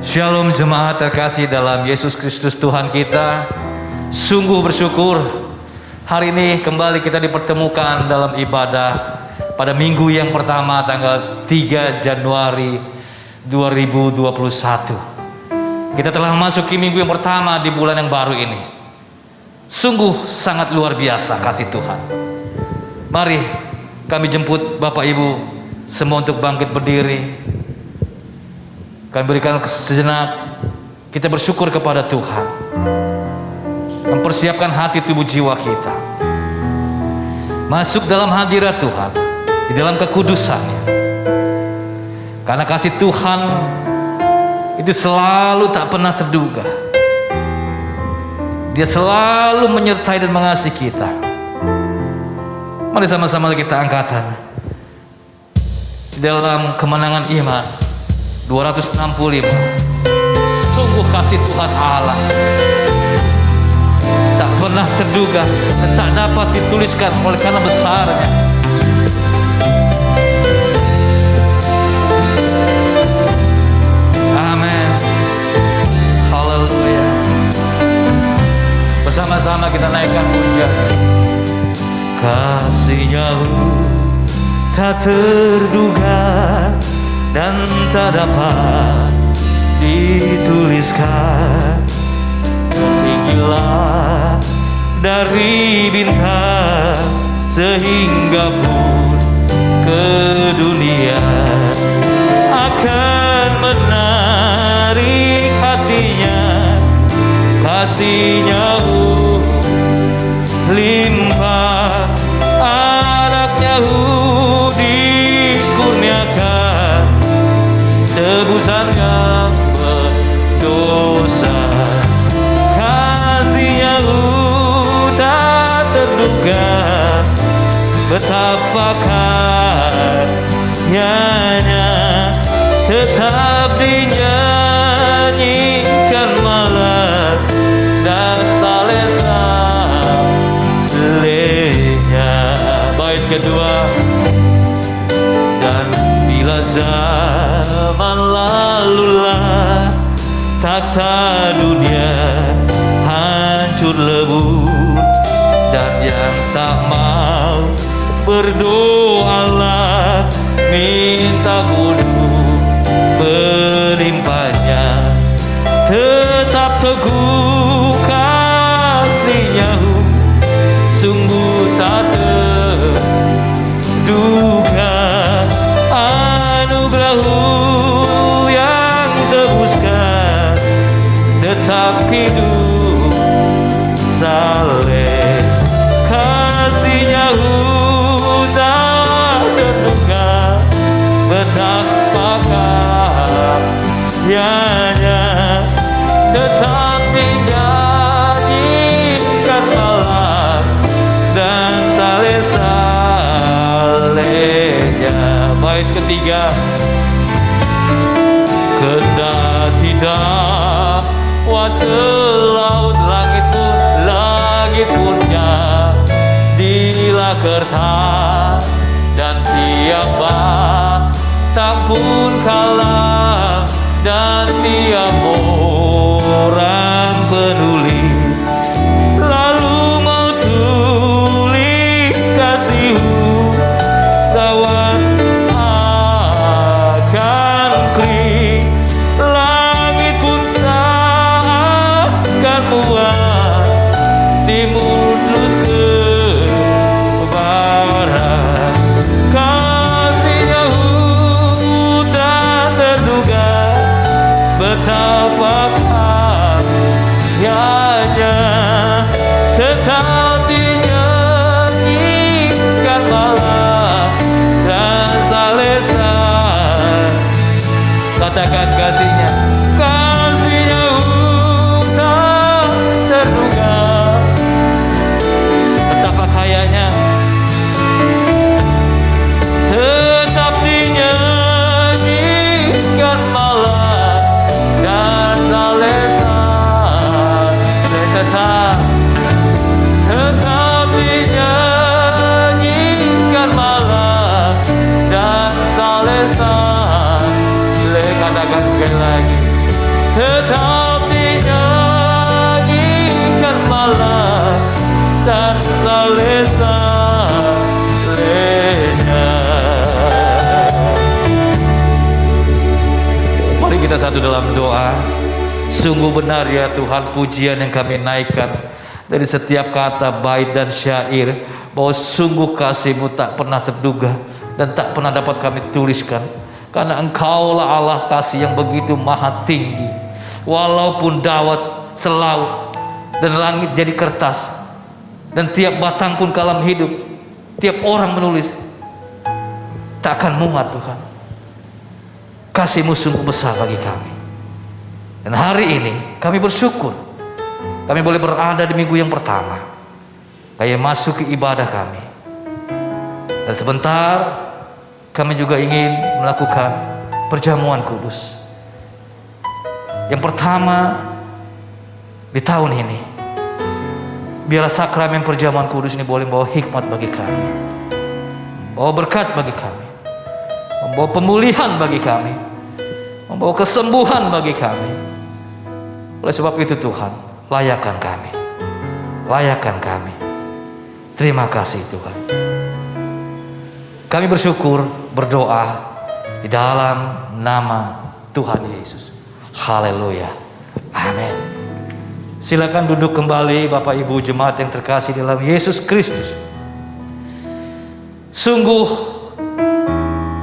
Shalom jemaat terkasih dalam Yesus Kristus Tuhan kita. Sungguh bersyukur hari ini kembali kita dipertemukan dalam ibadah pada minggu yang pertama tanggal 3 Januari 2021. Kita telah memasuki minggu yang pertama di bulan yang baru ini. Sungguh sangat luar biasa kasih Tuhan. Mari kami jemput Bapak Ibu semua untuk bangkit berdiri. Kami berikan sejenak kita bersyukur kepada Tuhan, mempersiapkan hati, tubuh, jiwa kita masuk dalam hadirat Tuhan, di dalam kekudusannya. Karena kasih Tuhan itu selalu tak pernah terduga. Dia selalu menyertai dan mengasihi kita. Mari sama-sama kita angkatan di dalam kemenangan iman 265. Sungguh kasih Tuhan Allah tak pernah terduga dan tak dapat dituliskan oleh karena besarnya. Amin. Haleluya. Bersama-sama kita naikkan pujian. Kasih-Nya tak terduga dan tak dapat dituliskan, tinggilah dari bintang sehingga pun ke dunia akan menarik hatinya. Kasih-Nya limpah, anaknya dikurniakan tebusan yang terduga betapa karyanya, tetap dinyanyikan malam dan salesa lenya. Bait kedua. Dan bila zaman lalulah tata dunia hancur lebur, dan yang tak mau berdoalah minta gunung melimpahnya, tetap teguh kasihnya sungguh tak terduga, anugerah yang tebuskan tetap hidup saleh, kasihnya tak terduga betapa karyanya, tetap dinyanyikan malam dan saleh-salehnya. Bait ketiga. Kendati dakwah selaut langit punnya dilah kertas, dan tiap batang pun kalah, dan tiap orang penulis lalu mau tulis kasihmu kawan akan kering, langit pun tak akan muat di mulut ke barat, kasihnya tak terduga betapa karyanya, tetap dinyanyikan malam dan salesa. Katakan kasihnya, kasihnya tak terduga betapa kayanya, tetap dinyanyikan malam dan salesa. Tetap dinyanyikan malam dan salesa. Katakan sekali lagi, tetap dinyanyikan malam dan salesa lenya. Mari kita satu dalam doa. Sungguh benar ya Tuhan, pujian yang kami naikkan dari setiap kata, bait dan syair, bahwa sungguh kasih-Mu tak pernah terduga dan tak pernah dapat kami tuliskan, karena Engkaulah Allah kasih yang begitu maha tinggi. Walaupun dawat selaut dan langit jadi kertas, dan tiap batang pun kalam hidup, tiap orang menulis, tak akan muat Tuhan. Kasih-Mu sungguh besar bagi kami. Dan hari ini kami bersyukur kami boleh berada di minggu yang pertama, kayak masuk ke ibadah kami. Dan sebentar kami juga ingin melakukan perjamuan kudus yang pertama di tahun ini. Biarlah sakramen perjamuan kudus ini boleh membawa hikmat bagi kami, membawa berkat bagi kami, membawa pemulihan bagi kami, membawa kesembuhan bagi kami. Oleh sebab itu Tuhan, layakkan kami, layakkan kami. Terima kasih Tuhan. Kami bersyukur, berdoa di dalam nama Tuhan Yesus. Haleluya. Amin. Silakan duduk kembali Bapak Ibu jemaat yang terkasih dalam Yesus Kristus. Sungguh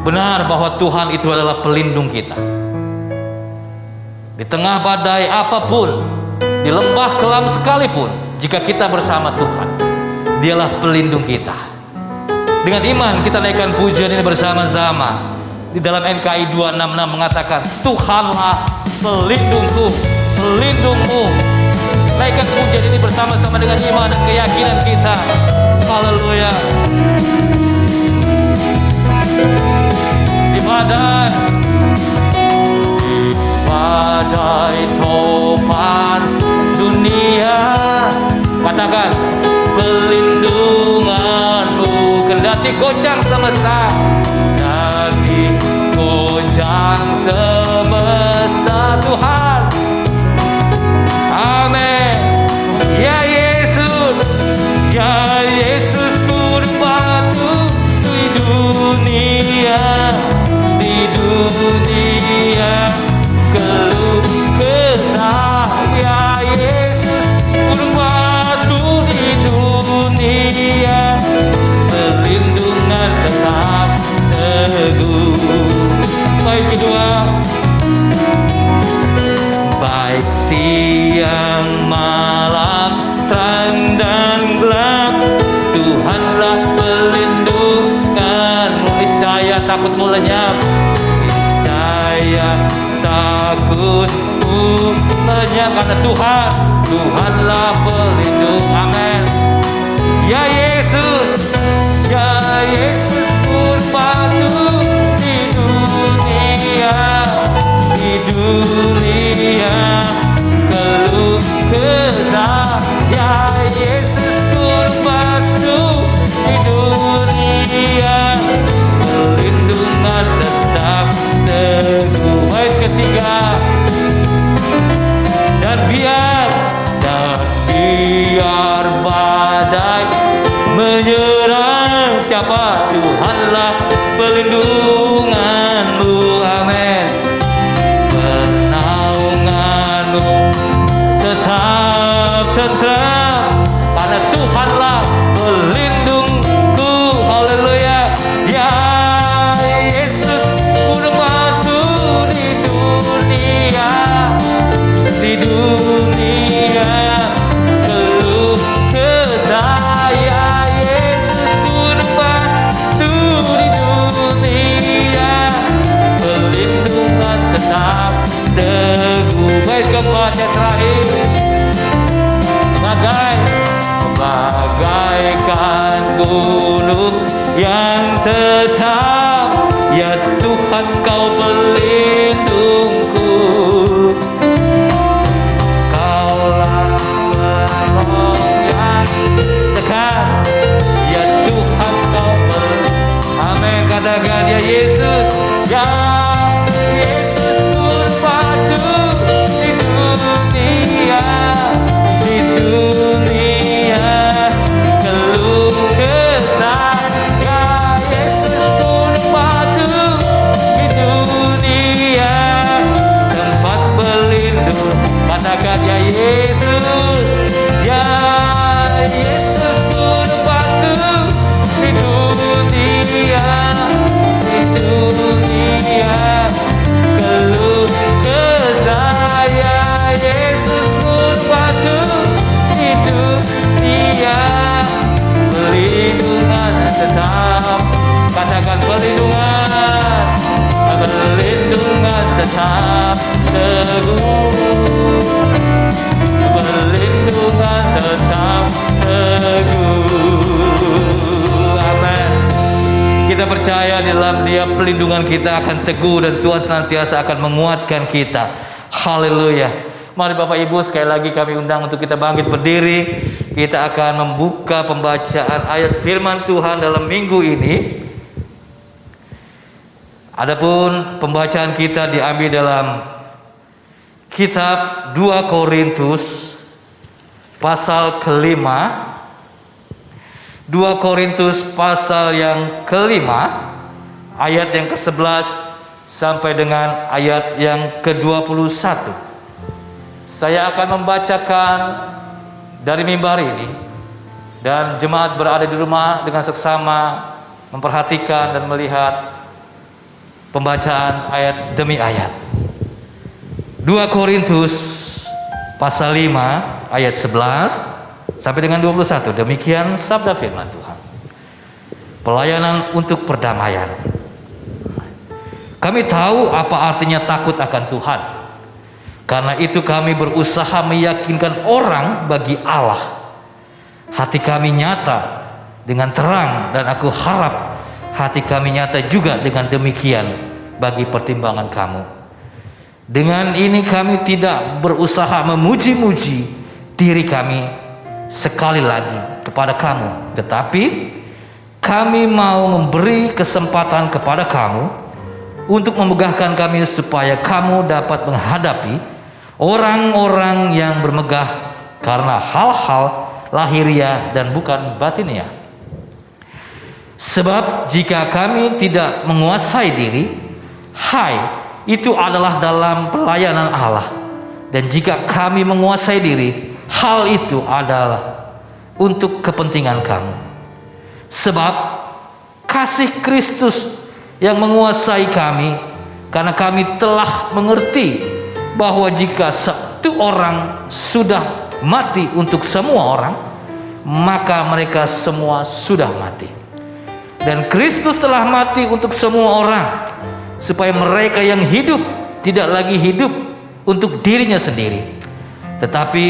benar bahwa Tuhan itu adalah pelindung kita. Di tengah badai apapun, di lembah kelam sekalipun, jika kita bersama Tuhan, Dialah pelindung kita. Dengan iman kita naikkan pujian ini bersama-sama. Di dalam NKI 266 mengatakan, Tuhanlah pelindungku, pelindungmu, naikkan pujian ini bersama-sama dengan iman dan keyakinan kita. Haleluya. Di badai topan dunia, katakan pelindunganmu. Kendati goncang semesta, kendati goncang semesta, Tuhan. Amin. Ya Yesus, ya Yesus, berbatu di dunia, keluh kesah. Ya Yesus, berbatu di dunia, perlindungan tetap teguh. Baik kedua, baik siang malam, terang dan gelap, Tuhanlah pelindunganmu. Niscaya takutmu lenyap, niscaya takutmu lenyap, karena Tuhanlah pelindung. Amin. Ya Yesus, ya Yesus, berbatu di dunia, keluh kesah. Ya Yesus, berbatu di dunia, perlindungan tetap teguh. Ayat ketiga, dan biar badai menyerang, siapa? Tuhanlah pelindunganmu. Amin. Pernaunganmu tetap tentram, karena Tuhanlah pelindungku. Haleluya. Ya Yesus, berbatu di dunia, keluh kesah. Ya Yesus, berbatu di dunia, perlindungan tetap teguh. Baik keempat, yang terakhir, bagaikan gunung yang tetap, ya Tuhan kau pelindungku. Kaulah penolong yang dekat, ya Tuhan kau amin. Katakan ya Yesus, ya Yesus, berbatu di dunia, keluh kesah. Ya Yesus, berbatu di dunia, tempat berlindung. Katakan ya Yesus, ya Yesus, berbatu di dunia, keluh kesah. Ya Yesus, berbatu di dunia, perlindungan tetap. Katakan perlindungan tetap teguh, perlindungan tetap teguh. Amin. Kita percaya di dalam Dia pelindungan kita akan teguh, dan Tuhan senantiasa akan menguatkan kita. Haleluya. Mari Bapak Ibu, sekali lagi kami undang untuk kita bangkit berdiri. Kita akan membuka pembacaan ayat firman Tuhan dalam minggu ini. Adapun pembacaan kita diambil dalam kitab 2 Korintus pasal kelima. 2 Korintus pasal yang kelima, ayat yang ke-11 sampai dengan ayat yang ke-21. Saya akan membacakan dari mimbar ini, dan jemaat berada di rumah dengan seksama memperhatikan dan melihat pembacaan ayat demi ayat. 2 Korintus pasal 5 ayat 11 sampai dengan 21. Demikian sabda firman Tuhan. Pelayanan untuk perdamaian. Kami tahu apa artinya takut akan Tuhan. Karena itu kami berusaha meyakinkan orang bagi Allah. Hati kami nyata dengan terang, dan aku harap hati kami nyata juga dengan demikian bagi pertimbangan kamu. Dengan ini kami tidak berusaha memuji-muji diri kami sekali lagi kepada kamu, tetapi kami mau memberi kesempatan kepada kamu untuk memegahkan kami supaya kamu dapat menghadapi orang-orang yang bermegah karena hal-hal lahiriah dan bukan batiniah. Sebab jika kami tidak menguasai diri, itu adalah dalam pelayanan Allah. Dan jika kami menguasai diri, hal itu adalah untuk kepentingan kamu. Sebab kasih Kristus yang menguasai kami, karena kami telah mengerti bahwa jika satu orang sudah mati untuk semua orang, maka mereka semua sudah mati. Dan Kristus telah mati untuk semua orang, supaya mereka yang hidup tidak lagi hidup untuk dirinya sendiri, tetapi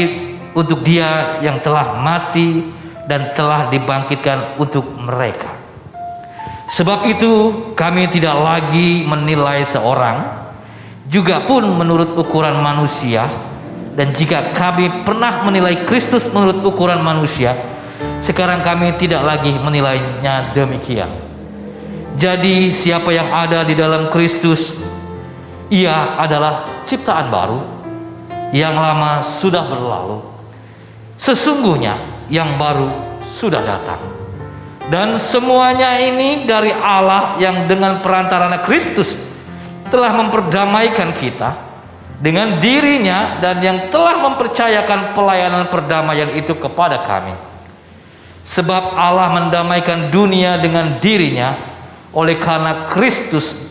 untuk Dia yang telah mati dan telah dibangkitkan untuk mereka. Sebab itu kami tidak lagi menilai seorang juga pun menurut ukuran manusia. Dan jika kami pernah menilai Kristus menurut ukuran manusia, sekarang kami tidak lagi menilainya demikian. Jadi siapa yang ada di dalam Kristus, ia adalah ciptaan baru. Yang lama sudah berlalu, sesungguhnya yang baru sudah datang. Dan semuanya ini dari Allah yang dengan perantaraan Kristus telah memperdamaikan kita dengan dirinya, dan yang telah mempercayakan pelayanan perdamaian itu kepada kami. Sebab Allah mendamaikan dunia dengan dirinya oleh karena Kristus,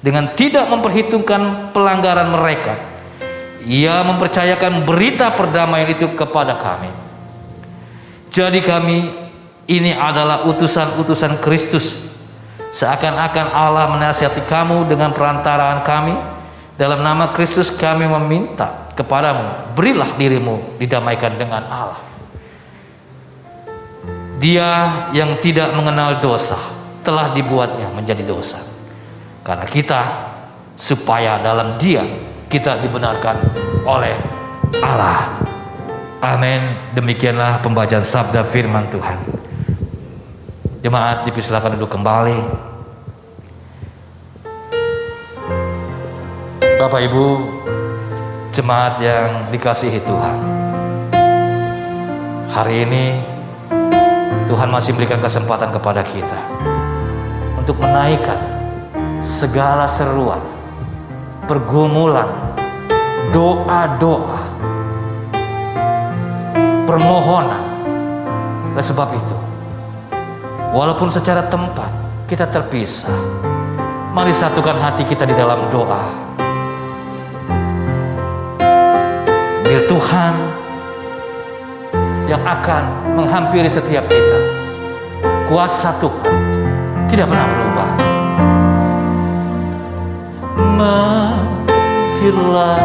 dengan tidak memperhitungkan pelanggaran mereka. Ia mempercayakan berita perdamaian itu kepada kami. Jadi kami ini adalah utusan-utusan Kristus, seakan-akan Allah menasihati kamu dengan perantaraan kami. Dalam nama Kristus kami meminta kepadamu, berilah dirimu didamaikan dengan Allah. Dia yang tidak mengenal dosa telah dibuatnya menjadi dosa karena kita, supaya dalam Dia kita dibenarkan oleh Allah. Amin. Demikianlah pembacaan sabda firman Tuhan. Jemaat dipersilakan duduk kembali. Bapak Ibu jemaat yang dikasihi Tuhan, hari ini Tuhan masih berikan kesempatan kepada kita untuk menaikkan segala seruan, pergumulan, doa-doa, permohonan. Oleh sebab itu, walaupun secara tempat kita terpisah, mari satukan hati kita di dalam doa. Biar Tuhan yang akan menghampiri setiap kita. Kuasa Tuhan tidak pernah berubah. Mampirlah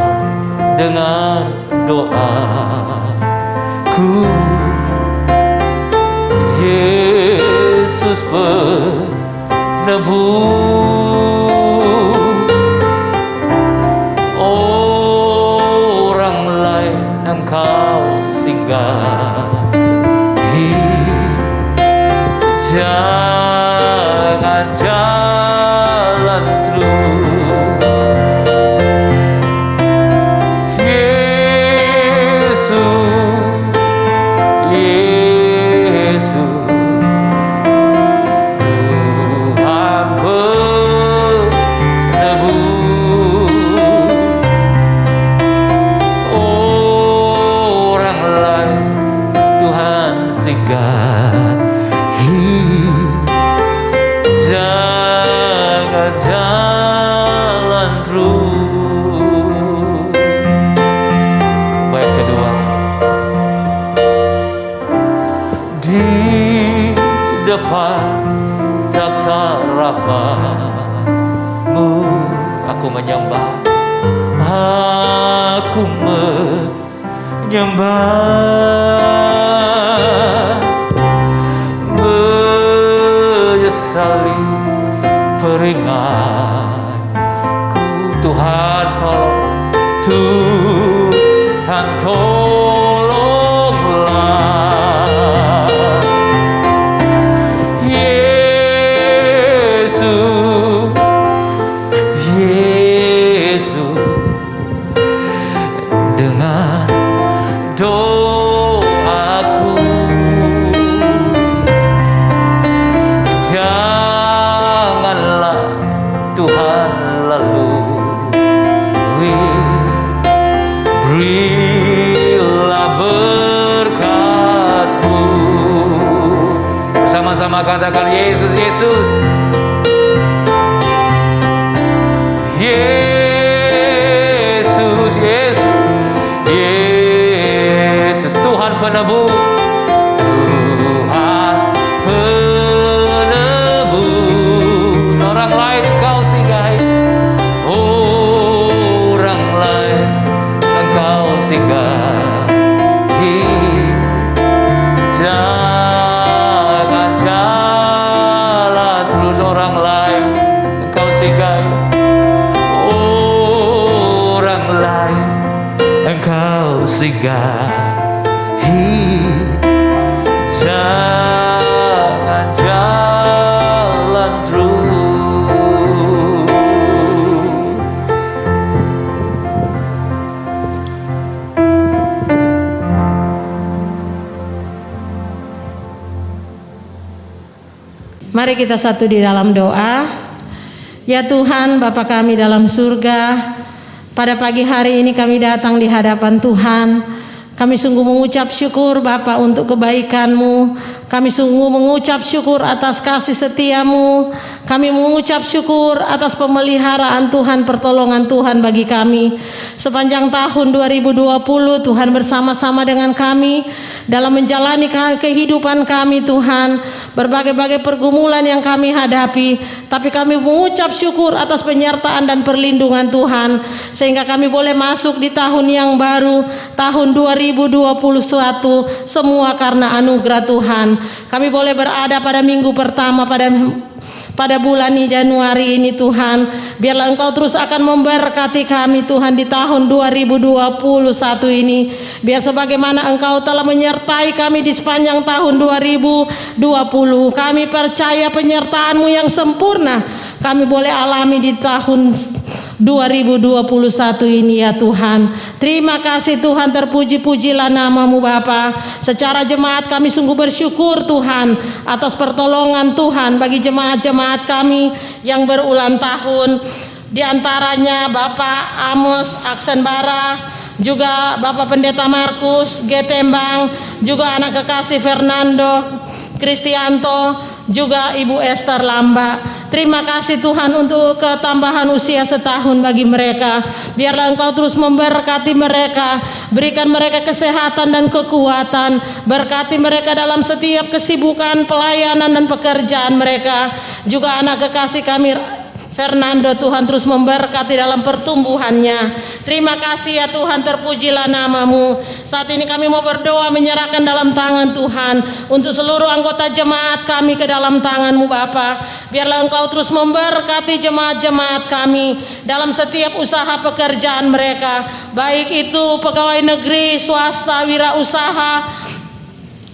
dengan doaku, Yesus penebus. Engkau singgahi, jangan jalan terus. Yesus, Yesus, Tuhan penebus. Jangan jalan terus. Bait kedua. Di depan takhta rahmat-Mu aku menyembah aku menyembah, menyesali peringatku. Tuhan tolong, Tuhan tolonglah. Yesus, Yesus, dengan doaku, janganlah Tuhan lalu berilah berkat-Mu. Bersama-sama katakan Yesus, Yesus, Yesus, Yesus, Yesus, Tuhan penebus, Tuhan penebus. Orang lain Engkau singgahi, orang lain Engkau singgahi. Jangan jalan terus orang lain Engkau singgahi, orang lain Engkau singgahi. Jangan jalan terus. Mari kita satu di dalam doa. Ya Tuhan, Bapa kami dalam surga, pada pagi hari ini kami datang di hadapan Tuhan. Kami sungguh mengucap syukur Bapa untuk kebaikan-Mu. Kami sungguh mengucap syukur atas kasih setia-Mu. Kami mengucap syukur atas pemeliharaan Tuhan, pertolongan Tuhan bagi kami. Sepanjang tahun 2020 Tuhan bersama-sama dengan kami dalam menjalani kehidupan kami Tuhan. Berbagai-bagai pergumulan yang kami hadapi, tapi kami mengucap syukur atas penyertaan dan perlindungan Tuhan, sehingga kami boleh masuk di tahun yang baru, tahun 2021, semua karena anugerah Tuhan. Kami boleh berada pada minggu pertama pada bulan Januari ini Tuhan. Biarlah Engkau terus akan memberkati kami Tuhan di tahun 2021 ini. Biar sebagaimana Engkau telah menyertai kami di sepanjang tahun 2020, kami percaya penyertaan-Mu yang sempurna kami boleh alami di tahun 2021 ini ya Tuhan. Terima kasih Tuhan, terpuji-pujilah nama-Mu Bapa. Secara jemaat kami sungguh bersyukur Tuhan atas pertolongan Tuhan bagi jemaat-jemaat kami yang berulang tahun. Di antaranya Bapak Amos Aksenbara, juga Bapak Pendeta Markus Getembang, juga anak kekasih Fernando Kristianto, juga Ibu Esther Lamba. Terima kasih Tuhan untuk ketambahan usia setahun bagi mereka. Biarlah Engkau terus memberkati mereka, berikan mereka kesehatan dan kekuatan, berkati mereka dalam setiap kesibukan, pelayanan dan pekerjaan mereka. Juga anak kekasih kami Fernando, Tuhan terus memberkati dalam pertumbuhannya. Terima kasih ya Tuhan, terpujilah nama-Mu. Saat ini kami mau berdoa menyerahkan dalam tangan Tuhan untuk seluruh anggota jemaat kami ke dalam tangan-Mu Bapa. Biarlah Engkau terus memberkati jemaat-jemaat kami dalam setiap usaha pekerjaan mereka, baik itu pegawai negeri, swasta, wirausaha,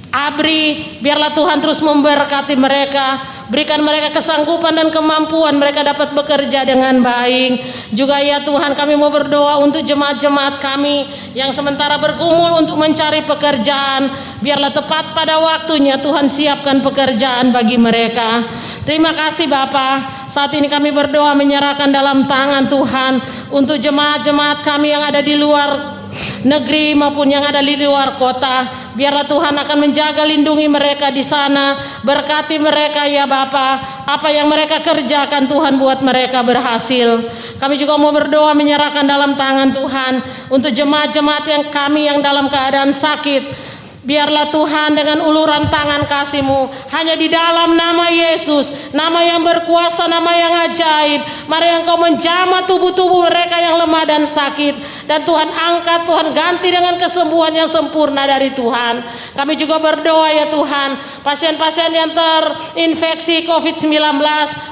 ABRI. Biarlah Tuhan terus memberkati mereka, berikan mereka kesanggupan dan kemampuan mereka dapat bekerja dengan baik. Juga ya Tuhan, kami mau berdoa untuk jemaat-jemaat kami yang sementara bergumul untuk mencari pekerjaan. Biarlah tepat pada waktunya Tuhan siapkan pekerjaan bagi mereka. Terima kasih Bapa. Saat ini kami berdoa menyerahkan dalam tangan Tuhan untuk jemaat-jemaat kami yang ada di luar negeri maupun yang ada di luar kota. Biarlah Tuhan akan menjaga, lindungi mereka di sana, berkati mereka ya Bapa. Apa yang mereka kerjakan Tuhan buat mereka berhasil. Kami juga mau berdoa menyerahkan dalam tangan Tuhan untuk jemaat-jemaat yang kami yang dalam keadaan sakit. Biarlah Tuhan dengan uluran tangan kasih-Mu, hanya di dalam nama Yesus, nama yang berkuasa, nama yang ajaib, mari Engkau menjamah tubuh-tubuh mereka yang lemah dan sakit. Dan Tuhan angkat, Tuhan ganti dengan kesembuhan yang sempurna dari Tuhan. Kami juga berdoa ya Tuhan, pasien-pasien yang terinfeksi COVID-19,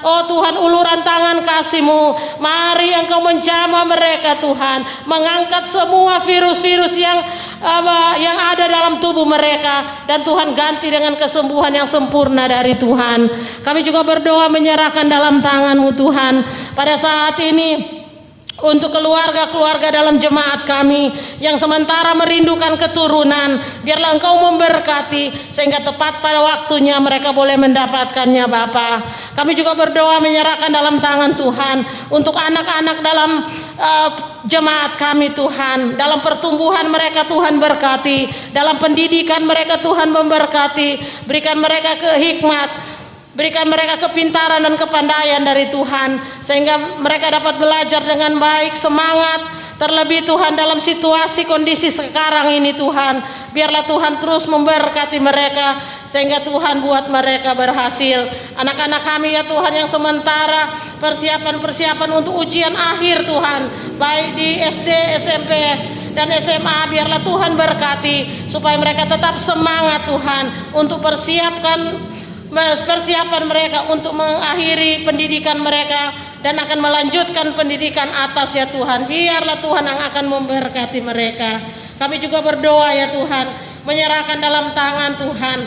oh Tuhan, uluran tangan kasih-Mu, mari Engkau menjamah mereka Tuhan, mengangkat semua virus-virus yang ada dalam tubuh mereka, dan Tuhan ganti dengan kesembuhan yang sempurna dari Tuhan. Kami juga berdoa menyerahkan dalam tangan-Mu Tuhan pada saat ini untuk keluarga-keluarga dalam jemaat kami yang sementara merindukan keturunan. Biarlah Engkau memberkati sehingga tepat pada waktunya mereka boleh mendapatkannya Bapa. Kami juga berdoa menyerahkan dalam tangan Tuhan untuk anak-anak dalam jemaat kami Tuhan, dalam pertumbuhan mereka Tuhan berkati, dalam pendidikan mereka Tuhan memberkati, berikan mereka kehikmat, berikan mereka kepintaran dan kepandaian dari Tuhan, sehingga mereka dapat belajar dengan baik, semangat. Terlebih Tuhan dalam situasi kondisi sekarang ini Tuhan, biarlah Tuhan terus memberkati mereka, sehingga Tuhan buat mereka berhasil. Anak-anak kami ya Tuhan yang sementara persiapan untuk ujian akhir Tuhan, baik di SD, SMP, dan SMA, biarlah Tuhan berkati supaya mereka tetap semangat Tuhan untuk persiapan mereka untuk mengakhiri pendidikan mereka dan akan melanjutkan pendidikan atas ya Tuhan. Biarlah Tuhan yang akan memberkati mereka. Kami juga berdoa ya Tuhan, menyerahkan dalam tangan Tuhan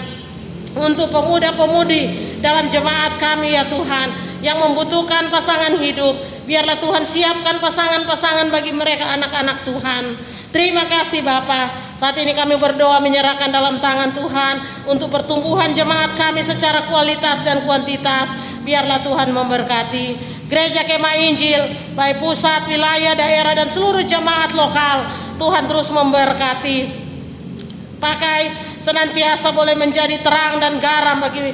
untuk pemuda-pemudi dalam jemaat kami ya Tuhan yang membutuhkan pasangan hidup. Biarlah Tuhan siapkan pasangan-pasangan bagi mereka, anak-anak Tuhan. Terima kasih Bapa. Saat ini kami berdoa menyerahkan dalam tangan Tuhan untuk pertumbuhan jemaat kami secara kualitas dan kuantitas. Biarlah Tuhan memberkati Gereja Kemah Injil, baik pusat, wilayah, daerah, dan seluruh jemaat lokal. Tuhan terus memberkati, pakai senantiasa boleh menjadi terang dan garam bagi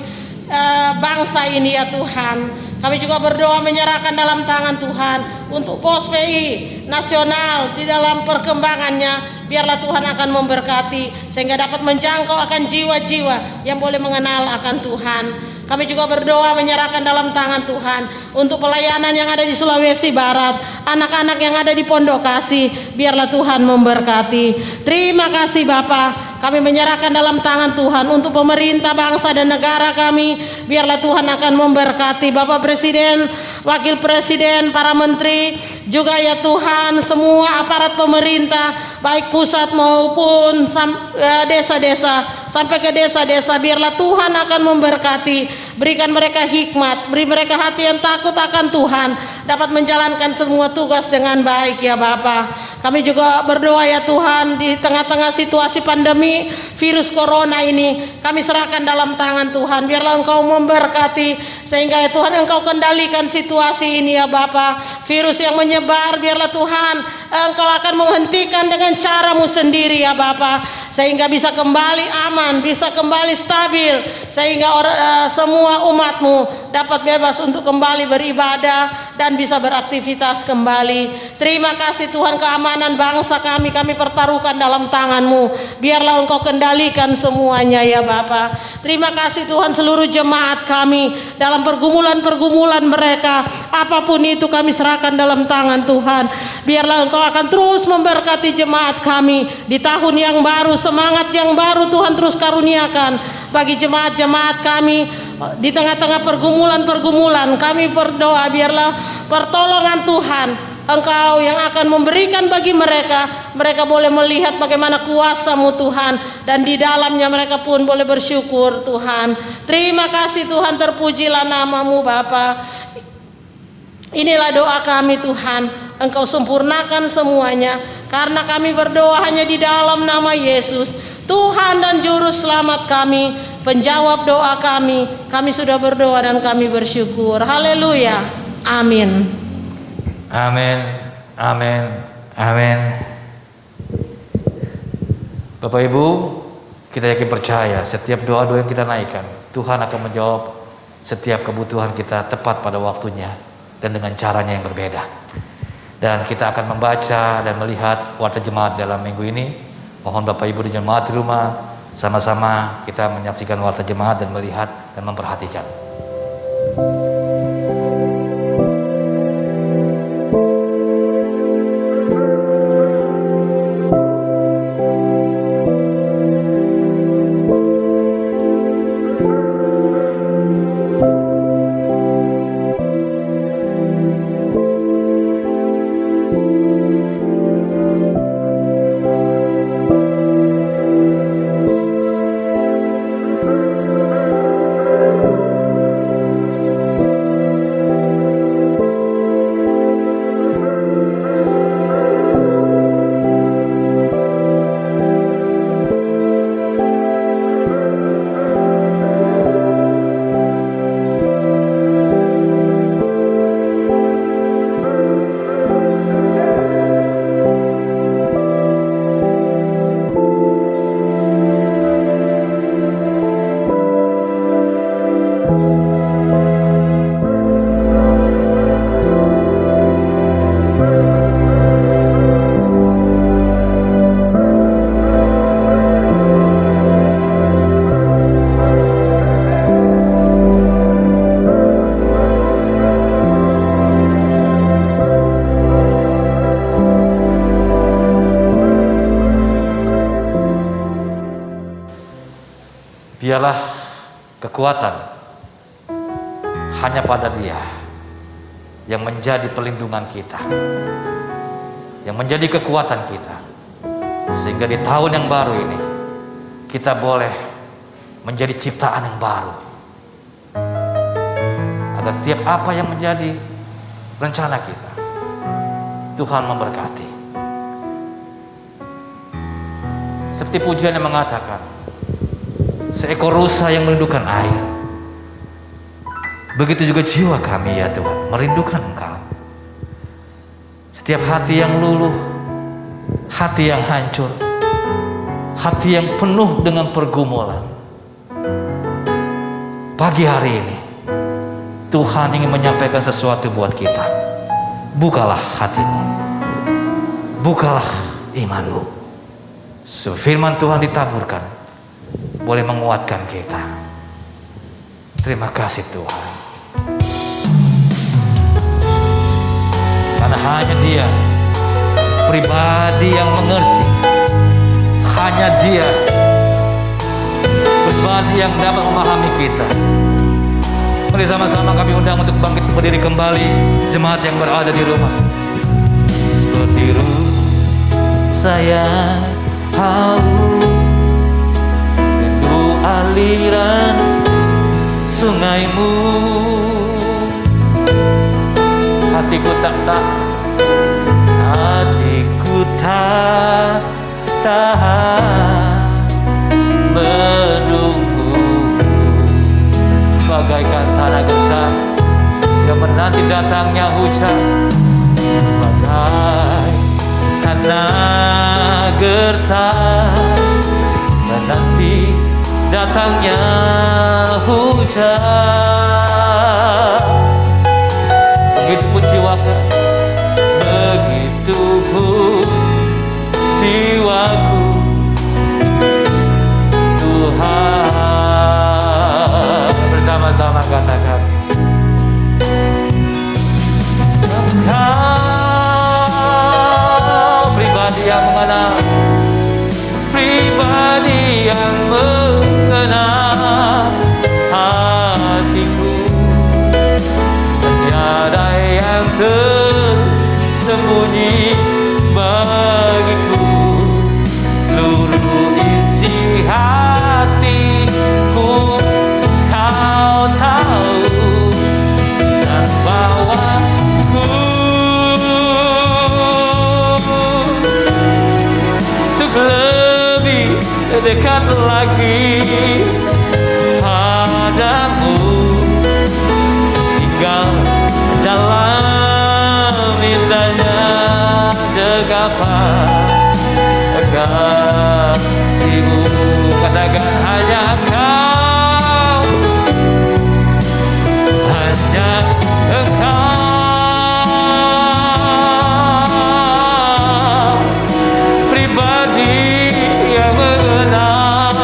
bangsa ini ya Tuhan. Kami juga berdoa menyerahkan dalam tangan Tuhan untuk pos PI nasional di dalam perkembangannya. Biarlah Tuhan akan memberkati sehingga dapat menjangkau akan jiwa-jiwa yang boleh mengenal akan Tuhan. Kami juga berdoa menyerahkan dalam tangan Tuhan untuk pelayanan yang ada di Sulawesi Barat, anak-anak yang ada di Pondok Kasih. Biarlah Tuhan memberkati. Terima kasih Bapa. Kami menyerahkan dalam tangan Tuhan untuk pemerintah bangsa dan negara kami. Biarlah Tuhan akan memberkati Bapak Presiden, Wakil Presiden, para menteri, juga ya Tuhan semua aparat pemerintah, baik pusat maupun desa-desa, sampai ke desa-desa. Biarlah Tuhan akan memberkati. Berikan mereka hikmat, beri mereka hati yang takut akan Tuhan, dapat menjalankan semua tugas dengan baik ya Bapa. Kami juga berdoa ya Tuhan, di tengah-tengah situasi pandemi virus corona ini, kami serahkan dalam tangan Tuhan. Biarlah Engkau memberkati sehingga ya Tuhan Engkau kendalikan situasi ini ya Bapa. Virus yang menyebar, biarlah Tuhan Engkau akan menghentikan dengan cara-Mu sendiri ya Bapa, sehingga bisa kembali aman, bisa kembali stabil, sehingga semua umat-Mu dapat bebas untuk kembali beribadah dan bisa beraktivitas kembali. Terima kasih Tuhan, keamanan bangsa kami pertaruhkan dalam tangan-Mu. Biarlah Engkau kendalikan semuanya ya Bapa. Terima kasih Tuhan, seluruh jemaat kami dalam pergumulan-pergumulan mereka, apapun itu kami serahkan dalam tangan Tuhan. Biarlah Engkau akan terus memberkati jemaat kami di tahun yang baru, semangat yang baru Tuhan terus karuniakan bagi jemaat-jemaat kami di tengah-tengah pergumulan-pergumulan. Kami berdoa biarlah pertolongan Tuhan Engkau yang akan memberikan bagi mereka. Mereka boleh melihat bagaimana kuasa-Mu Tuhan, dan di dalamnya mereka pun boleh bersyukur Tuhan. Terima kasih Tuhan, terpujilah nama-Mu Bapa. Inilah doa kami Tuhan, Engkau sempurnakan semuanya, karena kami berdoa hanya di dalam nama Yesus, Tuhan dan Juru Selamat kami, penjawab doa kami. Kami sudah berdoa dan kami bersyukur. Haleluya. Amin. Amin, amin, amin. Bapak Ibu, kita yakin percaya setiap doa-doa yang kita naikkan, Tuhan akan menjawab setiap kebutuhan kita tepat pada waktunya dan dengan caranya yang berbeda. Dan kita akan membaca dan melihat warta jemaat dalam minggu ini. Mohon Bapak Ibu di jemaat di rumah Sama-sama kita menyaksikan warta jemaat dan melihat dan memperhatikan. Biarlah kekuatan hanya pada Dia yang menjadi pelindungan kita, yang menjadi kekuatan kita, sehingga di tahun yang baru ini kita boleh menjadi ciptaan yang baru, agar setiap apa yang menjadi rencana kita, Tuhan memberkati. Seperti pujian yang mengatakan, seekor rusa yang merindukan air, begitu juga jiwa kami ya Tuhan, merindukan Engkau. Setiap hati yang luluh, hati yang hancur, hati yang penuh dengan pergumulan, pagi hari ini Tuhan ingin menyampaikan sesuatu buat kita. Bukalah hatimu, bukalah imanmu. Firman Tuhan ditaburkan boleh menguatkan kita. Terima kasih Tuhan, karena hanya Dia pribadi yang mengerti, hanya Dia pribadi yang dapat memahami kita. Mari sama-sama kami undang untuk bangkit berdiri kembali, jemaat yang berada di rumah. Seperti ruh saya haus, aliran sungaimu, hatiku tak tahan menunggu, bagaikan tanah gersang yang menanti datangnya hujan, bagai tanah gersang menanti datangnya hujan. Begitu pun jiwaku, begitu pun jiwaku, Tuhan. Bersama-sama katakan, Engkau pribadi yang mengenal, pribadi yang mengenal hatiku, tiada yang tersembunyi bagiku. Seluruh isi hatiku Kau tahu, dan bawaku untuk lebih dekat lagi padamu, tinggal dalam indahnya dekapan kasih-Mu. Katakan, hanya Kau, hanya Engkau pribadi yang mengenal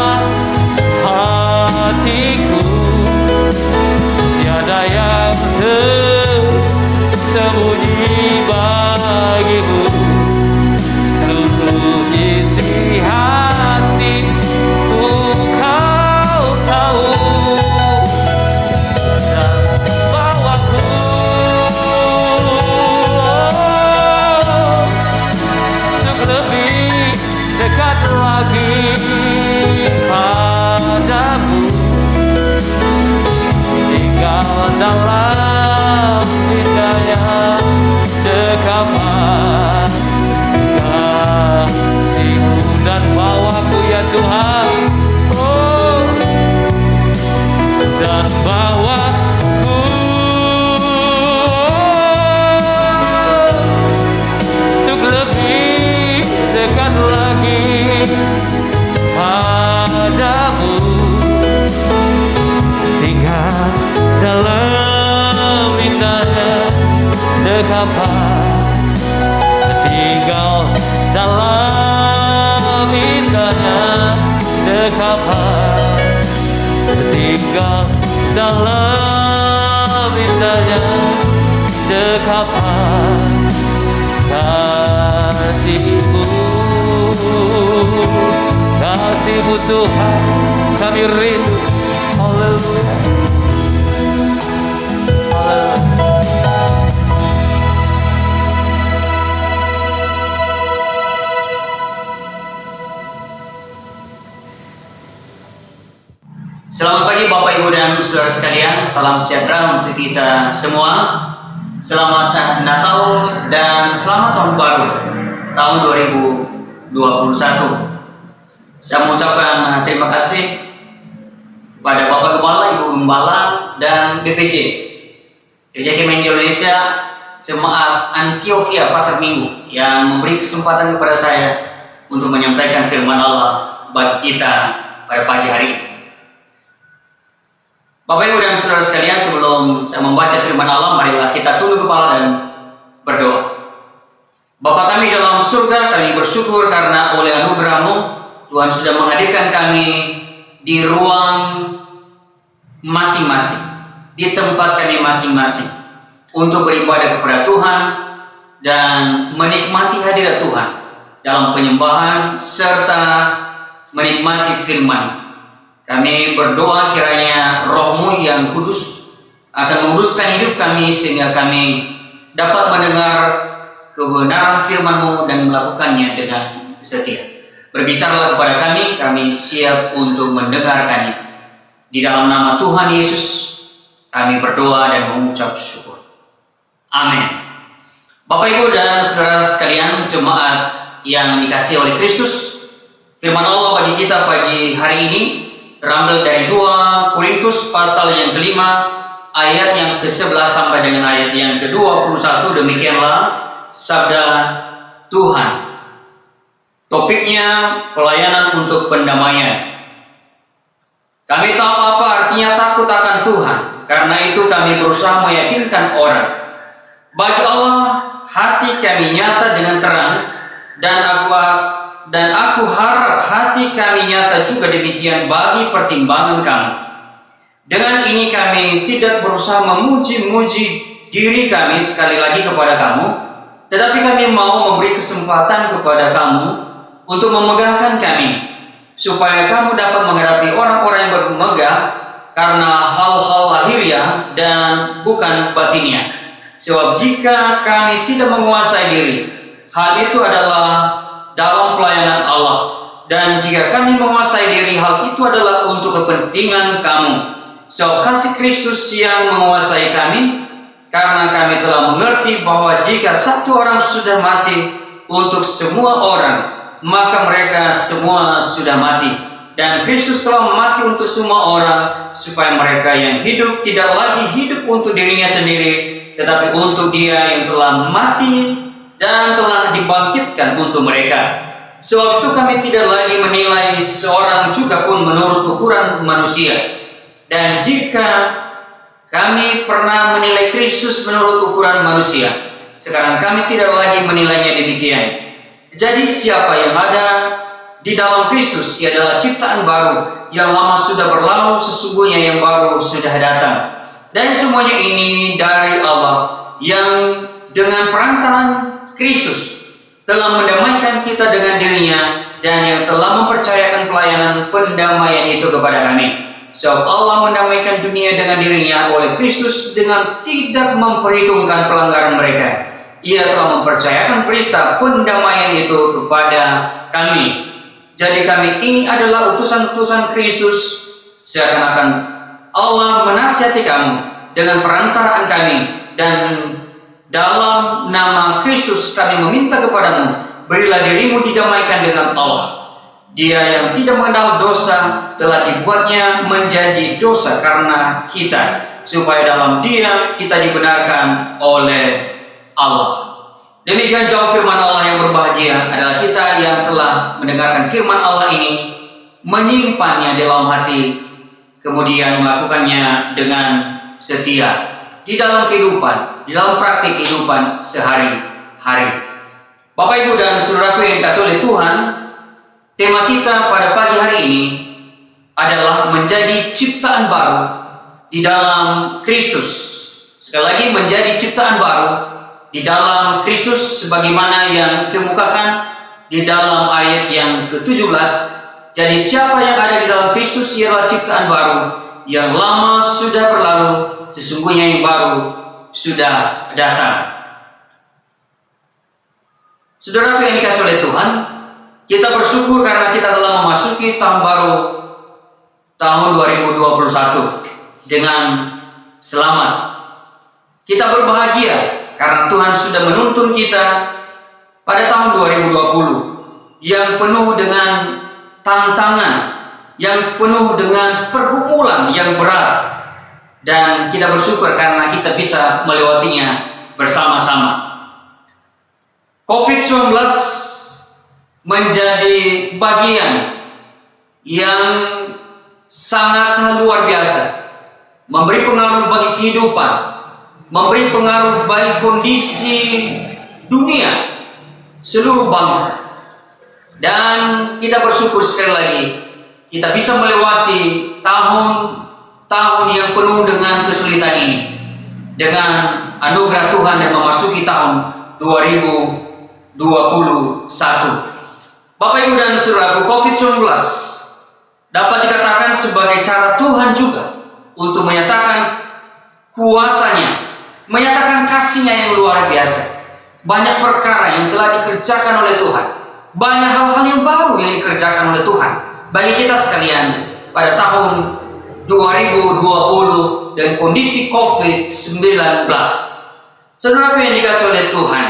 dekapan, tinggal dalam indahnya dekapan, tinggal dalam indahnya dekapan kasih-Mu, kasih-Mu Tuhan, kami rindu. Haleluya, haleluya. Selamat pagi Bapak Ibu dan Saudara sekalian, salam sejahtera untuk kita semua. Selamat Natal dan selamat Tahun Baru tahun 2021. Saya mengucapkan terima kasih kepada Bapak Gembala, Ibu Gembala, dan BPJ Gereja Kemeng Indonesia Jemaat Antioquia Pasar Minggu yang memberi kesempatan kepada saya untuk menyampaikan firman Allah bagi kita pada pagi hari ini. Bapak Ibu dan Saudara sekalian, sebelum saya membaca firman Allah, marilah kita tunduk kepala dan berdoa. Bapa kami dalam surga, kami bersyukur karena oleh anugerah-Mu Tuhan sudah menghadirkan kami di ruang masing-masing, di tempat kami masing-masing untuk beribadah kepada Tuhan dan menikmati hadirat Tuhan dalam penyembahan serta menikmati firman. Kami berdoa kiranya Roh-Mu yang kudus akan menguduskan hidup kami sehingga kami dapat mendengar kebenaran firman-Mu dan melakukannya dengan setia. Berbicaralah kepada kami, kami siap untuk mendengarkannya. Di dalam nama Tuhan Yesus kami berdoa dan mengucap syukur. Amin. Bapak Ibu dan Saudara sekalian, jemaat yang dikasihi oleh Kristus, firman Allah bagi kita pagi hari ini terambil dari 2 Korintus pasal yang kelima, ayat yang ke-11 sampai dengan ayat yang ke-21. Demikianlah sabda Tuhan. Topiknya pelayanan untuk pendamaian. Kami tahu apa artinya takut akan Tuhan, karena itu kami berusaha meyakinkan orang. Bagi Allah, hati kami nyata dengan terang, dan aku harap hati kami nyata juga demikian bagi pertimbangan kamu. Dengan ini kami tidak berusaha memuji-muji diri kami sekali lagi kepada kamu, tetapi kami mau memberi kesempatan kepada kamu untuk memegahkan kami, supaya kamu dapat menghadapi orang-orang yang bermegah karena hal-hal lahiriah dan bukan batinnya. Sebab jika kami tidak menguasai diri, hal itu adalah dalam pelayanan Allah, dan jika kami menguasai diri, hal itu adalah untuk kepentingan kamu. Sebab kasih Kristus yang menguasai kami, karena kami telah mengerti bahwa jika satu orang sudah mati untuk semua orang, maka mereka semua sudah mati. Dan Kristus telah mati untuk semua orang, supaya mereka yang hidup tidak lagi hidup untuk dirinya sendiri, tetapi untuk Dia yang telah mati dan telah dibangkitkan untuk mereka. Sebab itu kami tidak lagi menilai seorang juga pun menurut ukuran manusia. Dan jika kami pernah menilai Kristus menurut ukuran manusia, sekarang kami tidak lagi menilainya demikian. Jadi siapa yang ada di dalam Kristus, ia adalah ciptaan baru, yang lama sudah berlalu, sesungguhnya yang baru sudah datang. Dan semuanya ini dari Allah, yang dengan perantaraan Kristus telah mendamaikan kita dengan dirinya, dan yang telah mempercayakan pelayanan pendamaian itu kepada kami. Sebab Allah mendamaikan dunia dengan dirinya oleh Kristus dengan tidak memperhitungkan pelanggaran mereka. Ia telah mempercayakan berita pendamaian itu kepada kami. Jadi kami ini adalah utusan-utusan Kristus, seakan-akan Allah menasihati kamu dengan perantaraan kami, dan dalam nama Kristus kami meminta kepadamu, berilah dirimu didamaikan dengan Allah. Dia yang tidak mengenal dosa telah dibuatnya menjadi dosa karena kita, supaya dalam Dia kita dibenarkan oleh Allah. Demikian jauh firman Allah yang berbahagia adalah kita yang telah mendengarkan firman Allah ini, menyimpannya di dalam hati, kemudian melakukannya dengan setia. di dalam kehidupan, di dalam praktik kehidupan sehari-hari. Bapak, Ibu, dan saudaraku yang dikasihi oleh Tuhan, tema kita pada pagi hari ini adalah menjadi ciptaan baru di dalam Kristus. Sekali lagi, menjadi ciptaan baru di dalam Kristus sebagaimana yang dikemukakan di dalam ayat yang ke-17. Jadi siapa yang ada di dalam Kristus ialah ciptaan baru, yang lama sudah berlalu, sesungguhnya yang baru sudah datang. Saudara yang dikasihi oleh Tuhan, kita bersyukur karena kita telah memasuki tahun baru, tahun 2021 dengan selamat. Kita berbahagia karena Tuhan sudah menuntun kita pada tahun 2020 yang penuh dengan tantangan, yang penuh dengan pergumulan yang berat, dan kita bersyukur karena kita bisa melewatinya bersama-sama. COVID-19 menjadi bagian yang sangat luar biasa, memberi pengaruh bagi kehidupan, memberi pengaruh bagi kondisi dunia, seluruh bangsa. Dan kita bersyukur sekali lagi kita bisa melewati tahun yang penuh dengan kesulitan ini dengan anugerah Tuhan dan memasuki tahun 2021. Bapak, Ibu, dan saudaraku, COVID-19 dapat dikatakan sebagai cara Tuhan juga untuk menyatakan kuasanya, menyatakan kasih-Nya yang luar biasa. Banyak perkara yang telah dikerjakan oleh Tuhan, banyak hal-hal yang baru yang dikerjakan oleh Tuhan bagi kita sekalian pada tahun 2020 dan kondisi COVID-19. Saudaraku yang dikasihi oleh Tuhan,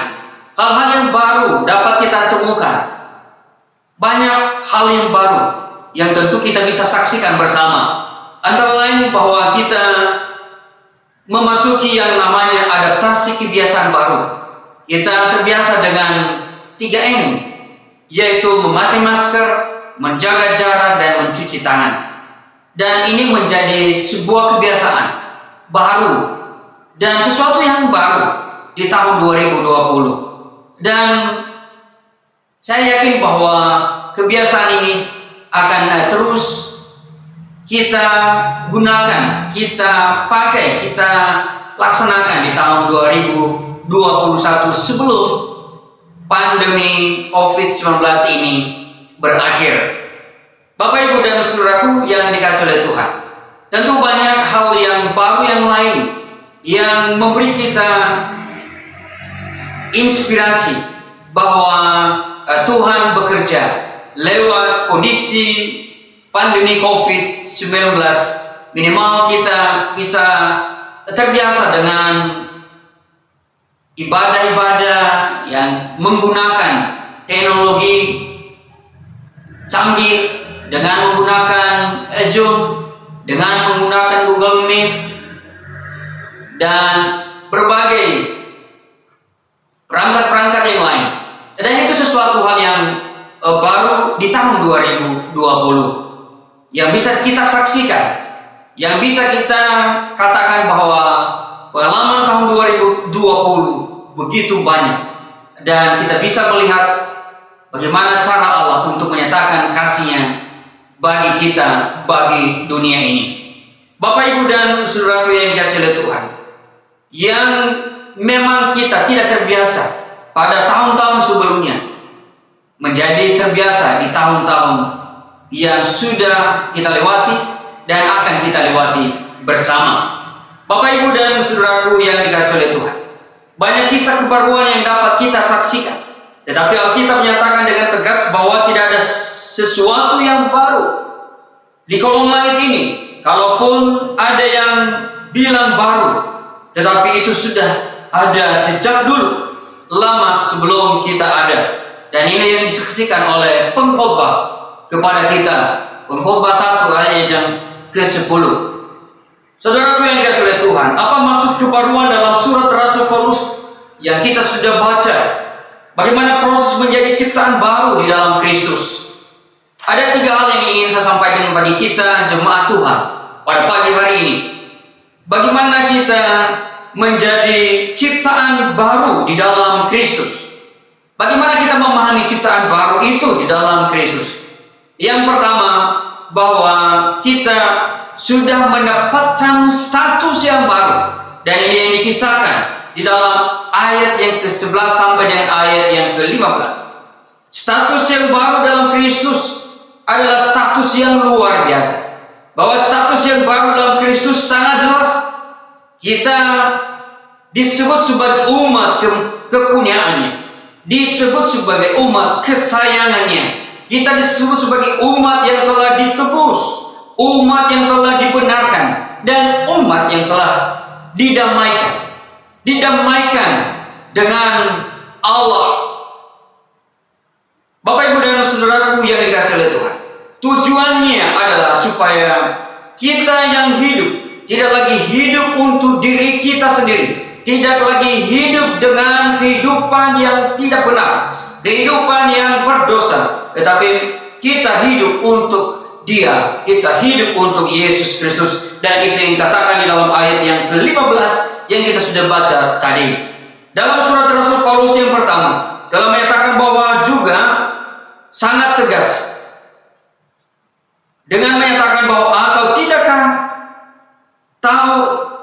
hal-hal yang baru dapat kita temukan. Banyak hal yang baru yang tentu kita bisa saksikan bersama. Antara lain bahwa kita memasuki yang namanya adaptasi kebiasaan baru. Kita terbiasa dengan 3M, yaitu memakai masker, menjaga jarak, dan mencuci tangan. Dan ini menjadi sebuah kebiasaan baru dan sesuatu yang baru di tahun 2020. Dan saya yakin bahwa kebiasaan ini akan terus kita gunakan, kita pakai, kita laksanakan di tahun 2021 sebelum pandemi COVID-19 ini berakhir. Bapak, Ibu, dan saudaraku yang dikasihi oleh Tuhan, tentu banyak hal yang baru yang lain yang memberi kita inspirasi bahwa Tuhan bekerja lewat kondisi pandemi COVID-19. Minimal kita bisa terbiasa dengan ibadah-ibadah yang menggunakan teknologi canggih, dengan menggunakan Zoom, dengan menggunakan Google Meet, dan berbagai perangkat-perangkat yang lain. Dan itu sesuatu hal yang baru di tahun 2020 yang bisa kita saksikan, yang bisa kita katakan bahwa pengalaman tahun 2020 begitu banyak, dan kita bisa melihat bagaimana cara Allah untuk menyatakan kasih-Nya bagi kita, bagi dunia ini. Bapak, Ibu, dan saudaraku yang dikasihi oleh Tuhan, yang memang kita tidak terbiasa pada tahun-tahun sebelumnya, menjadi terbiasa di tahun-tahun yang sudah kita lewati dan akan kita lewati bersama. Bapak, Ibu, dan saudaraku yang dikasihi oleh Tuhan, banyak kisah kebaruan yang dapat kita saksikan, tetapi Alkitab menyatakan dengan tegas bahwa tidak ada sesuatu yang baru di kolong langit ini. Kalaupun ada yang bilang baru, tetapi itu sudah ada sejak dulu, lama sebelum kita ada. Dan ini yang disaksikan oleh pengkhotbah kepada kita, Pengkhotbah 1 ayat yang ke-10. Saudaraku yang dikasihi oleh Tuhan, apa maksud kebaruan dalam surat Rasul Paulus yang kita sudah baca? Bagaimana proses menjadi ciptaan baru di dalam Kristus? Ada 3 hal yang ingin saya sampaikan bagi kita jemaat Tuhan pada pagi hari ini. Bagaimana kita menjadi ciptaan baru di dalam Kristus. Bagaimana kita memahami ciptaan baru itu di dalam Kristus? Yang pertama, bahwa kita sudah mendapatkan status yang baru, dan ini yang dikisahkan di dalam ayat yang ke-11 sampai dengan ayat yang ke-15. Status yang baru dalam Kristus adalah status yang luar biasa. Bahwa status yang baru dalam Kristus sangat jelas. Kita disebut sebagai umat kepunyaannya, disebut sebagai umat kesayangannya. Kita disebut sebagai umat yang telah ditebus, umat yang telah dibenarkan, dan umat yang telah didamaikan dengan Allah. Bapak, Ibu, dan saudaraku yang dikasihi oleh Tuhan, tujuannya adalah supaya kita yang hidup tidak lagi hidup untuk diri kita sendiri, tidak lagi hidup dengan kehidupan yang tidak benar, kehidupan yang berdosa, tetapi kita hidup untuk Dia, kita hidup untuk Yesus Kristus. Dan itu yang dikatakan di dalam ayat yang ke-15 yang kita sudah baca tadi. Dalam surat Rasul Paulus yang pertama telah menyatakan bahwa juga sangat tegas dengan menyatakan bahwa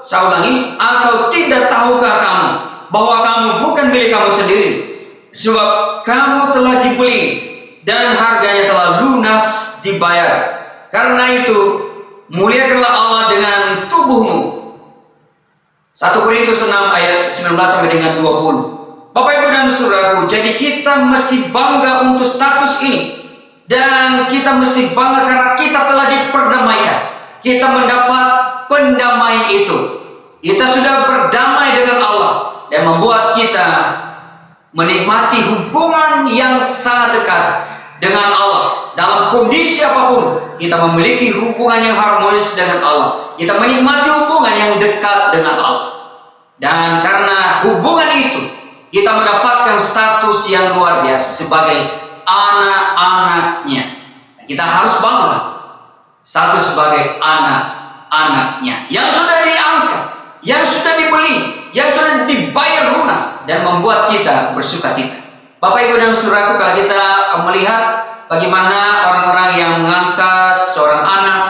saya ulangi, atau tidak tahukah kamu bahwa kamu bukan milik kamu sendiri, sebab kamu telah dibeli dan harganya telah lunas dibayar. Karena itu muliakanlah Allah dengan tubuhmu. 1 Korintus 6 ayat 19 sampai dengan 20. Bapak, Ibu, dan saudaraku, jadi kita mesti bangga untuk status ini, dan kita mesti bangga karena kita telah diperdamaikan. Kita mendapat pendamaian itu. Kita sudah berdamai dengan Allah, dan membuat kita menikmati hubungan yang sangat dekat dengan Allah. Dalam kondisi apapun, kita memiliki hubungan yang harmonis dengan Allah. Kita menikmati hubungan yang dekat dengan Allah. Dan karena hubungan itu, kita mendapatkan status yang luar biasa sebagai anak-anaknya. Kita harus bangga status sebagai anak-anaknya yang sudah diangkat, yang sudah dibeli, yang sudah dibayar lunas, dan membuat kita bersuka cita. Bapak, Ibu, dan saudaraku, kalau kita melihat bagaimana orang-orang yang mengangkat seorang anak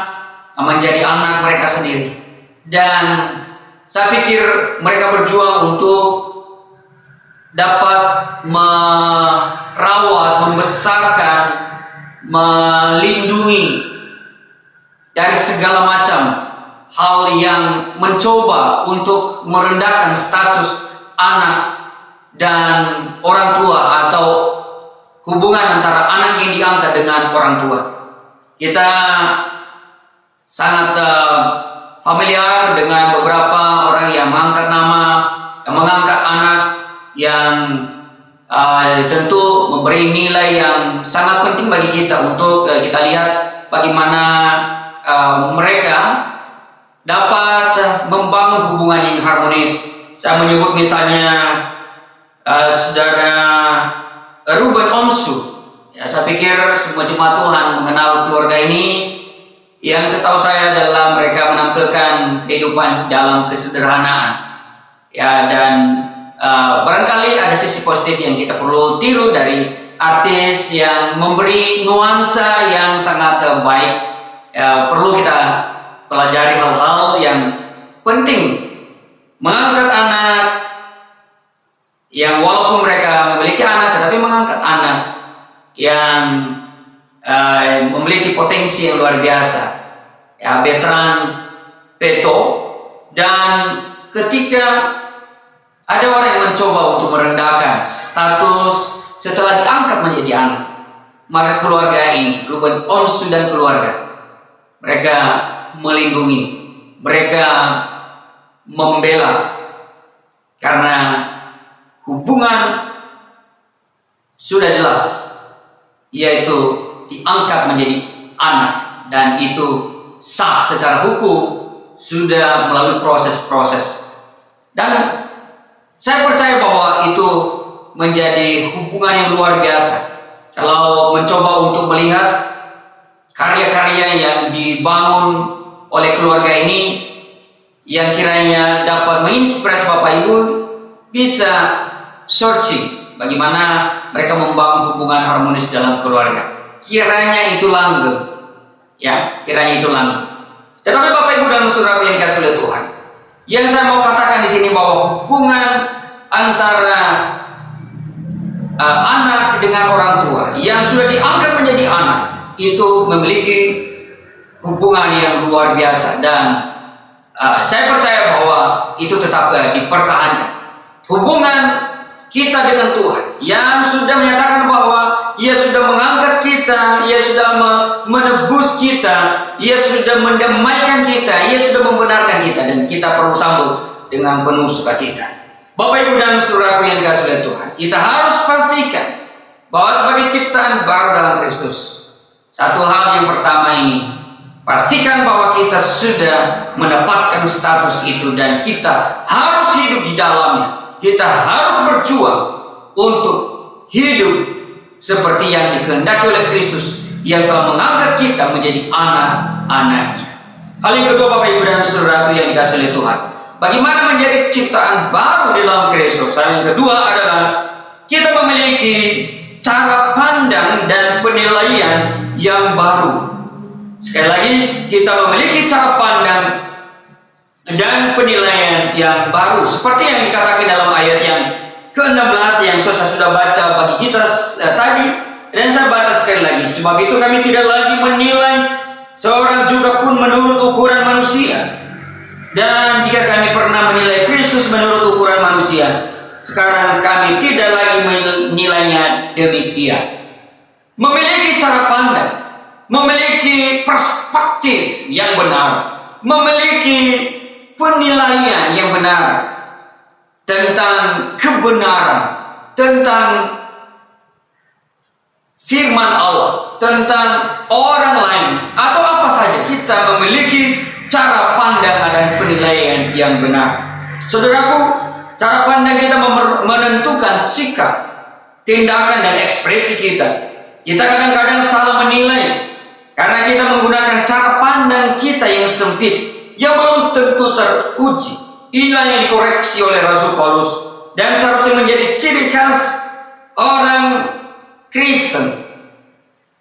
menjadi anak mereka sendiri, dan saya pikir mereka berjuang untuk dapat merawat, membesarkan, melindungi dari segala macam hal yang mencoba untuk merendahkan status anak dan orang tua, atau hubungan antara anak yang diangkat dengan orang tua. Kita sangat familiar dengan beberapa orang yang mengangkat nama, yang mengangkat anak, yang tentu memberi nilai yang sangat penting bagi kita untuk kita lihat bagaimana mereka dapat membangun hubungan yang harmonis. Saya menyebut misalnya saudara Ruben Onsu. Ya, saya pikir semua jemaat Tuhan mengenal keluarga ini, yang setahu saya adalah mereka menampilkan kehidupan dalam kesederhanaan. Ya, dan barangkali ada sisi positif yang kita perlu tiru dari artis yang memberi nuansa yang sangat baik. Perlu kita pelajari hal-hal yang penting. Mengangkat anak yang walaupun mereka memiliki anak, tetapi mengangkat anak yang memiliki potensi yang luar biasa. Ya, Bertrand Peto. Dan ketika ada orang yang mencoba untuk merendahkan status setelah diangkat menjadi anak, maka keluarga ini, Ruben Onsu dan keluarga, mereka melindungi, mereka membela, karena hubungan sudah jelas, yaitu diangkat menjadi anak, dan itu sah secara hukum, sudah melalui proses-proses. Dan saya percaya bahwa itu menjadi hubungan yang luar biasa. Kalau mencoba untuk melihat karya-karya yang dibangun oleh keluarga ini, yang kiranya dapat menginspirasi Bapak Ibu bisa searching bagaimana mereka membangun hubungan harmonis dalam keluarga. Kiranya itu langgeng, ya, kiranya itu langgeng. Tetapi Bapak Ibu dan saudara yang dikasihi oleh Tuhan, yang saya mau katakan di sini bahwa hubungan antara anak dengan orang tua yang sudah diangkat menjadi anak itu memiliki hubungan yang luar biasa, dan saya percaya bahwa itu tetap dipertahankan. Hubungan kita dengan Tuhan yang sudah menyatakan bahwa Ia sudah mengangkat kita, Ia sudah menebus kita, Ia sudah mendamaikan kita, Ia sudah membenarkan kita, dan kita perlu sambut dengan penuh sukacita. Bapak Ibu dan saudaraku yang dikasihi oleh Tuhan, kita harus pastikan bahwa sebagai ciptaan baru dalam Kristus, satu hal yang pertama ini, pastikan bahwa kita sudah mendapatkan status itu dan kita harus hidup di dalamnya. Kita harus berjuang untuk hidup seperti yang dikehendaki oleh Kristus yang telah mengangkat kita menjadi anak-anaknya. Hal yang kedua Bapak Ibu dan saudaraku yang dikasihi oleh Tuhan, bagaimana menjadi ciptaan baru di dalam Kristus? Hal yang kedua adalah kita memiliki cara pandang dan penilaian yang baru. Sekali lagi, kita memiliki cara pandang dan penilaian yang baru, seperti yang dikatakan dalam ayat yang ke-16 yang saya sudah baca bagi kita tadi, dan saya baca sekali lagi. Sebab itu kami tidak lagi menilai seorang juga pun menurut ukuran manusia. Dan jika kami pernah menilai Kristus menurut ukuran manusia, sekarang kami tidak lagi menilainya demikian. Memiliki cara pandang, memiliki perspektif yang benar, memiliki penilaian yang benar tentang kebenaran, tentang firman Allah, tentang orang lain, atau apa saja, kita memiliki cara pandang dan penilaian yang benar. Saudaraku, cara pandang kita menentukan sikap, tindakan, dan ekspresi kita. Kita kadang-kadang salah menilai karena kita menggunakan cara pandang kita yang sempit, yang belum tentu teruji. Inilah yang dikoreksi oleh Rasul Paulus, dan seharusnya menjadi ciri khas orang Kristen,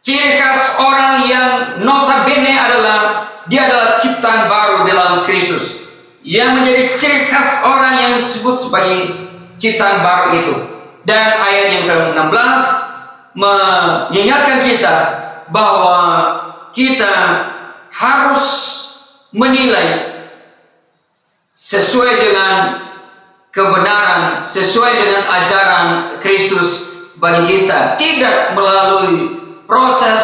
ciri khas orang yang notabene dia adalah ciptaan baru dalam Kristus, yang menjadi ciri khas orang yang disebut sebagai ciptaan baru itu. Dan ayat yang ke-16 mengingatkan kita bahwa kita harus menilai sesuai dengan kebenaran, sesuai dengan ajaran Kristus bagi kita, tidak melalui proses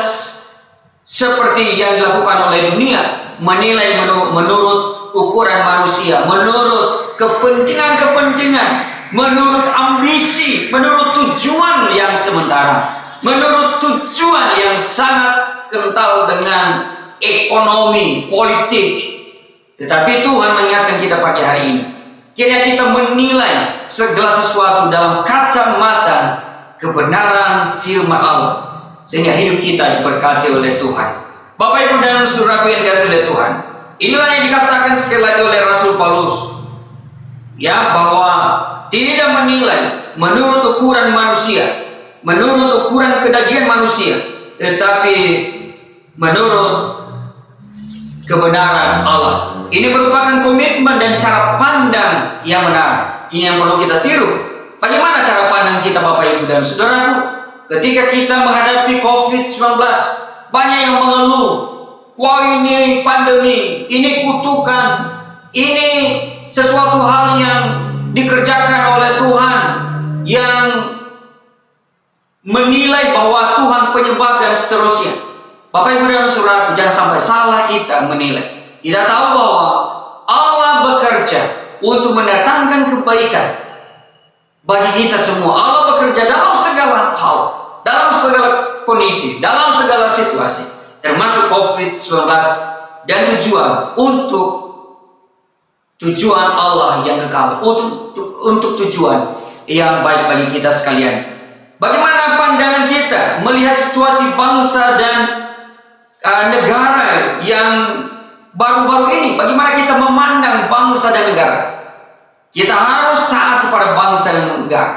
seperti yang dilakukan oleh dunia, menilai menurut ukuran manusia, menurut kepentingan-kepentingan, menurut ambisi, menurut tujuan yang sementara, menurut tujuan yang sangat kental dengan ekonomi, politik. Tetapi Tuhan mengingatkan kita pagi hari ini, kiranya kita menilai segala sesuatu dalam kacamata kebenaran firman Allah, sehingga hidup kita diberkati oleh Tuhan. Bapak Ibu dan saudaraku yang dikasihi oleh Tuhan, inilah yang dikatakan sekali lagi oleh Rasul Paulus, ya, bahwa tidak menilai menurut ukuran manusia, menurut ukuran kedagian manusia, tetapi menurut kebenaran Allah. Ini merupakan komitmen dan cara pandang yang benar. Ini yang perlu kita tiru. Bagaimana cara pandang kita Bapak Ibu dan saudaraku ketika kita menghadapi COVID-19? Banyak yang mengeluh, wah ini pandemi, ini kutukan, ini sesuatu hal yang dikerjakan oleh Tuhan, yang menilai bahwa Tuhan penyebab dan seterusnya. Bapak Ibu dan saudaraku, jangan sampai salah kita menilai. Kita tahu bahwa Allah bekerja untuk mendatangkan kebaikan bagi kita semua. Allah bekerja dalam segala hal, dalam segala kondisi, dalam segala situasi, termasuk COVID-19, dan untuk tujuan Allah yang kekal, untuk tujuan yang baik bagi kita sekalian. Bagaimana pandangan kita melihat situasi bangsa dan negara yang baru-baru ini bagaimana kita memandang bangsa dan negara. Kita harus taat kepada bangsa dan negara.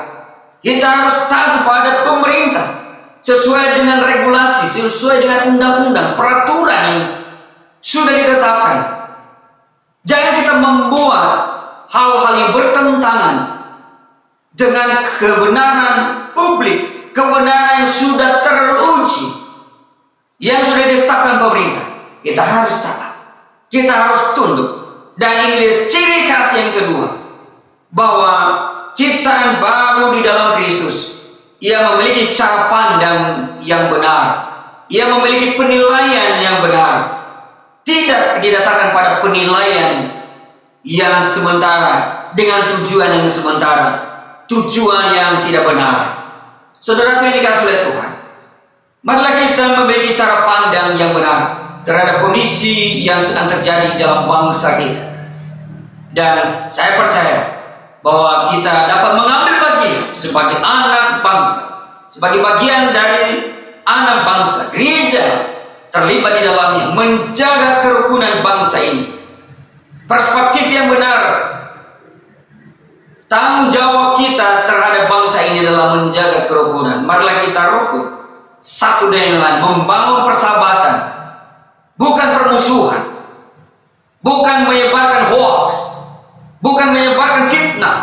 Kita harus taat kepada pemerintah sesuai dengan regulasi, sesuai dengan undang-undang, peraturan yang sudah ditetapkan. Jangan kita membuat hal-hal yang bertentangan dengan kebenaran publik, kebenaran yang sudah teruji, yang sudah ditetapkan pemerintah. Kita harus taat, kita harus tunduk. Dan ini ciri khas yang kedua, bahwa ciptaan baru di dalam Kristus, ia memiliki cara pandang yang benar, ia memiliki penilaian yang benar, tidak didasarkan pada penilaian yang sementara dengan tujuan yang sementara, tujuan yang tidak benar. Saudaraku yang dikasihi oleh Tuhan, marilah kita memiliki cara pandang yang benar terhadap kondisi yang sedang terjadi dalam bangsa kita. Dan saya percaya bahwa kita dapat mengambil bagian sebagai anak bangsa, sebagai bagian dari anak bangsa, gereja terlibat di dalamnya, menjaga kerukunan bangsa ini. Perspektif yang benar, tanggung jawab kita terhadap bangsa ini adalah menjaga kerukunan. Marilah kita rukun satu dengan lain, membangun persahabatan, bukan permusuhan, bukan menyebarkan hoax, bukan menyebarkan fitnah,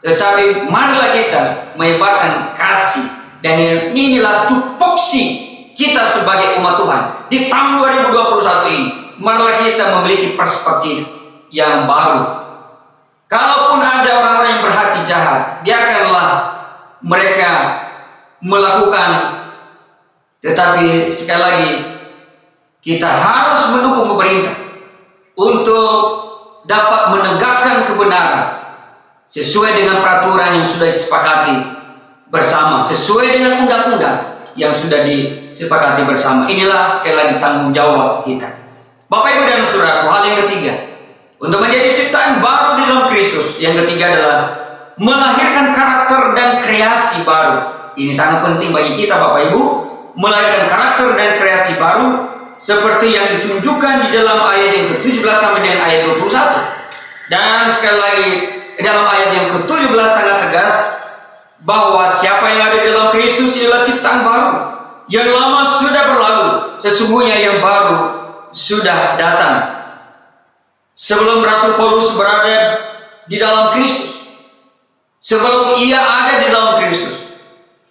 tetapi marilah kita menyebarkan kasih. Dan inilah tupoksi kita sebagai umat Tuhan di tahun 2021 ini. Marilah kita memiliki perspektif yang baru. Kalaupun ada orang-orang yang berhati jahat, biarkanlah mereka melakukan. Tetapi sekali lagi, kita harus mendukung pemerintah untuk dapat menegakkan kebenaran sesuai dengan peraturan yang sudah disepakati bersama, sesuai dengan undang-undang yang sudah disepakati bersama. Inilah sekali lagi tanggung jawab kita. Bapak, Ibu, dan Saudaraku, hal yang ketiga, untuk menjadi ciptaan baru di dalam Kristus, yang ketiga adalah melahirkan karakter dan kreasi baru. Ini sangat penting bagi kita, Bapak Ibu, melahirkan karakter dan kreasi baru seperti yang ditunjukkan di dalam ayat yang ke-17 sampai dengan ayat 21. Dan sekali lagi, dalam ayat yang ke-17 sangat tegas bahwa siapa yang ada di dalam Kristus adalah ciptaan baru. Yang lama sudah berlalu, sesungguhnya yang baru sudah datang. Sebelum Rasul Paulus berada di dalam Kristus, sebelum ia ada di dalam Kristus,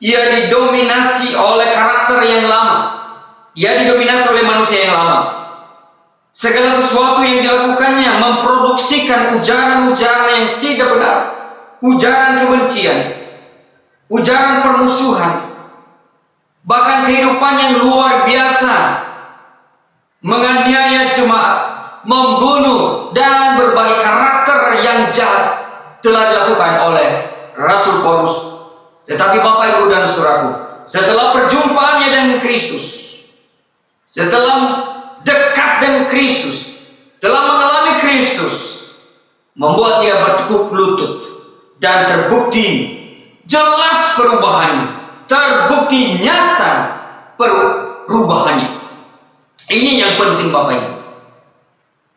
ia didominasi oleh karakter yang lama, ia didominasi oleh manusia yang lama. Segala sesuatu yang dilakukannya memproduksikan ujaran-ujaran yang tidak benar, ujaran kebencian, ujaran permusuhan, bahkan kehidupan yang luar biasa, menganiaya jemaat, membunuh, dan berbagai karakter yang jahat telah dilakukan oleh Rasul Paulus. Tetapi Bapak, Ibu, dan Saudaraku, setelah perjumpaannya dengan Kristus, setelah dekat dengan Kristus, telah mengalami Kristus, membuat dia bertekuk lutut dan terbukti jelas perubahannya, terbukti nyata perubahannya. Ini yang penting, Bapak Ibu.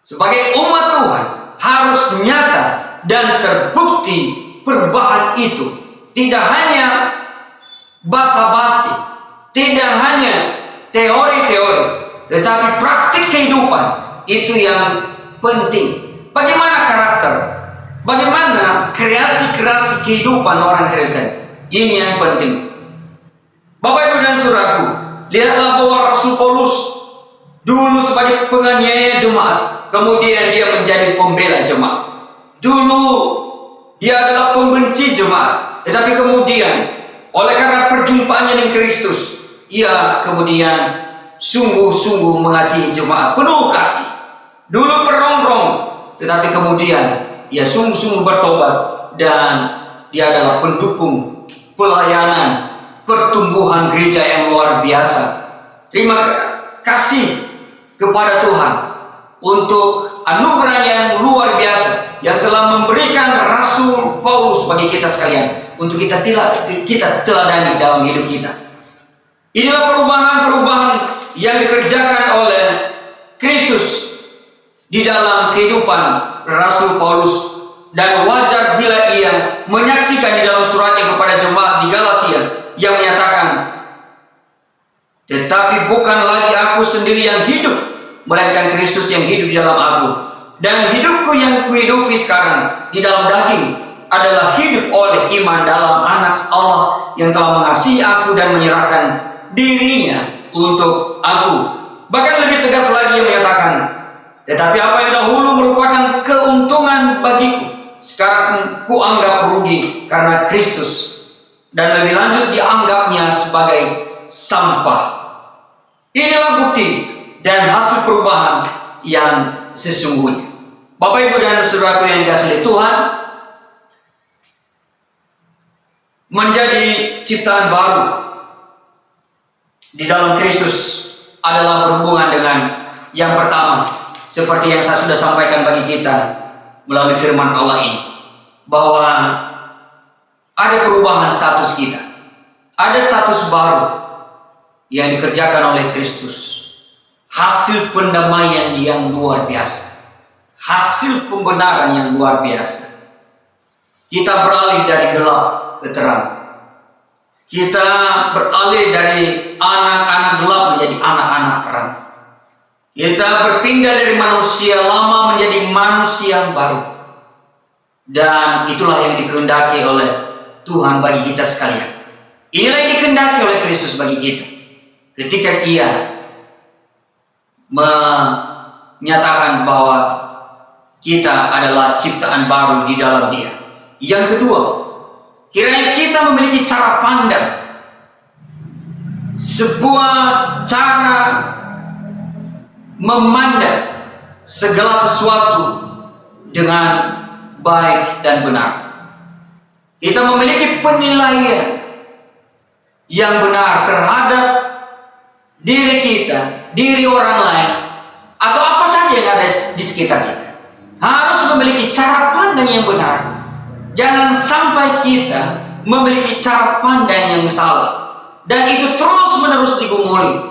Sebagai umat Tuhan harus nyata dan terbukti perubahan itu. Tidak hanya basa-basi, tidak hanya teori-teori, tetapi praktik kehidupan itu yang penting. Bagaimana karakter, bagaimana kreasi-kreasi kehidupan orang Kristen, ini yang penting. Bapak, Ibu, dan Saudaraku, lihatlah bahwa Rasul Paulus dulu sebagai penganiaya jemaat, kemudian dia menjadi pembela jemaat. Dulu dia adalah pembenci jemaat, tetapi kemudian oleh karena perjumpaannya dengan Kristus, ia kemudian sungguh-sungguh mengasihi jemaat, penuh kasih. Dulu perongrong, tetapi kemudian ia sungguh-sungguh bertobat, dan dia adalah pendukung pelayanan pertumbuhan gereja yang luar biasa. Terima kasih kepada Tuhan untuk anugerah yang luar biasa yang telah memberikan Rasul Paulus bagi kita sekalian, untuk kita teladani dalam hidup kita. Inilah perubahan-perubahan yang dikerjakan oleh Kristus di dalam kehidupan Rasul Paulus, dan wajar bila ia menyaksikan di dalam suratnya kepada jemaat di Galatia yang menyatakan, tetapi bukan lagi aku sendiri yang hidup, melainkan Kristus yang hidup di dalam aku. Dan hidupku yang kuhidupi sekarang di dalam daging adalah hidup oleh iman dalam Anak Allah yang telah mengasihi aku dan menyerahkan dirinya untuk aku. Bahkan lebih tegas lagi yang menyatakan, tetapi apa yang dahulu merupakan keuntungan bagiku, sekarang kuanggap rugi karena Kristus. Dan lebih lanjut dianggapnya sebagai sampah. Inilah bukti dan hasil perubahan yang sesungguhnya. Bapak, Ibu, dan saudaraku yang dikasihi Tuhan, menjadi ciptaan baru di dalam Kristus adalah berhubungan dengan yang pertama, seperti yang saya sudah sampaikan bagi kita melalui firman Allah ini, bahwa ada perubahan status kita, ada status baru yang dikerjakan oleh Kristus, hasil pendamaian yang luar biasa, hasil pembenaran yang luar biasa. Kita beralih dari gelap ke terang. Kita beralih dari anak-anak gelap menjadi anak-anak terang. Kita berpindah dari manusia lama menjadi manusia baru. Dan itulah yang dikehendaki oleh Tuhan bagi kita sekalian. Inilah yang dikehendaki oleh Kristus bagi kita. Ketika Ia menyatakan bahwa kita adalah ciptaan baru di dalam Dia. Yang kedua, kiranya kita memiliki cara pandang, sebuah cara memandang segala sesuatu dengan baik dan benar. Kita memiliki penilaian yang benar terhadap diri kita, diri orang lain, atau apa saja yang ada di sekitar kita. Harus memiliki cara pandang yang benar. Jangan sampai kita memiliki cara pandang yang salah, dan itu terus menerus digumuli.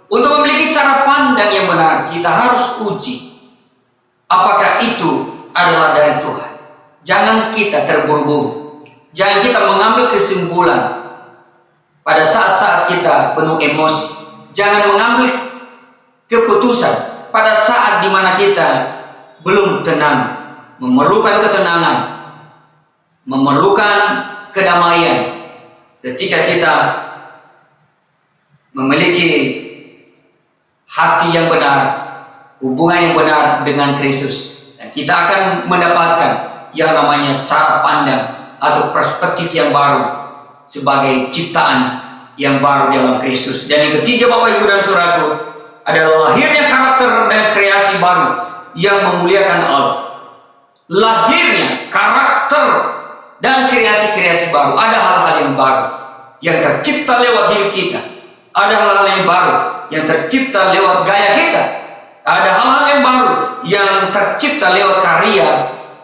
Untuk memiliki cara pandang yang benar, kita harus uji apakah itu adalah dari Tuhan. Jangan kita terburu-buru. Jangan kita mengambil kesimpulan pada saat-saat kita penuh emosi. Jangan mengambil keputusan pada saat dimana kita belum tenang, memerlukan ketenangan, memerlukan kedamaian. Ketika kita memiliki hati yang benar, hubungan yang benar dengan Kristus, dan kita akan mendapatkan yang namanya cara pandang atau perspektif yang baru sebagai ciptaan yang baru dalam Kristus. Dan yang ketiga, Bapak, Ibu, dan saudaraku, adalah lahirnya karakter dan kreasi baru yang memuliakan Allah. Lahirnya karakter dan kreasi-kreasi baru. Ada hal-hal yang baru yang tercipta lewat hidup kita. Ada hal-hal yang baru yang tercipta lewat gaya kita. Ada hal-hal yang baru yang tercipta lewat karya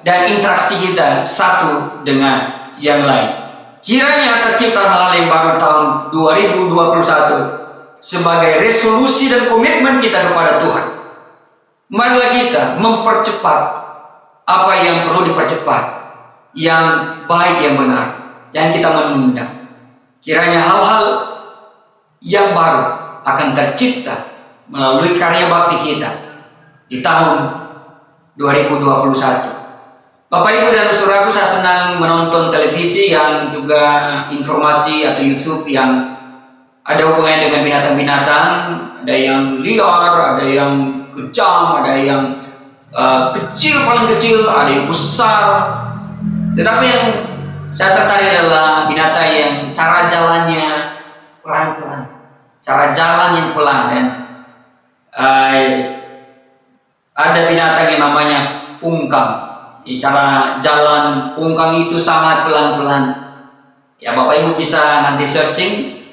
dan interaksi kita satu dengan yang lain. Kiranya tercipta hal-hal yang baru tahun 2021 sebagai resolusi dan komitmen kita kepada Tuhan. Marilah kita mempercepat apa yang perlu dipercepat, yang baik, yang benar, yang kita menunda. Kiranya hal-hal yang baru akan tercipta melalui karya bakti kita di tahun 2021. Bapak, Ibu, dan saudaraku, saya senang menonton televisi yang juga informasi atau YouTube yang ada hubungannya dengan binatang-binatang. Ada yang liar, ada yang kejam, ada yang kecil, paling kecil, ada yang besar. Tetapi yang saya tertarik adalah binatang yang cara jalannya pelan-pelan, cara jalan yang pelan. Dan ada binatang yang namanya kungkang. Cara jalan kungkang itu sangat pelan-pelan. Ya, Bapak Ibu bisa nanti searching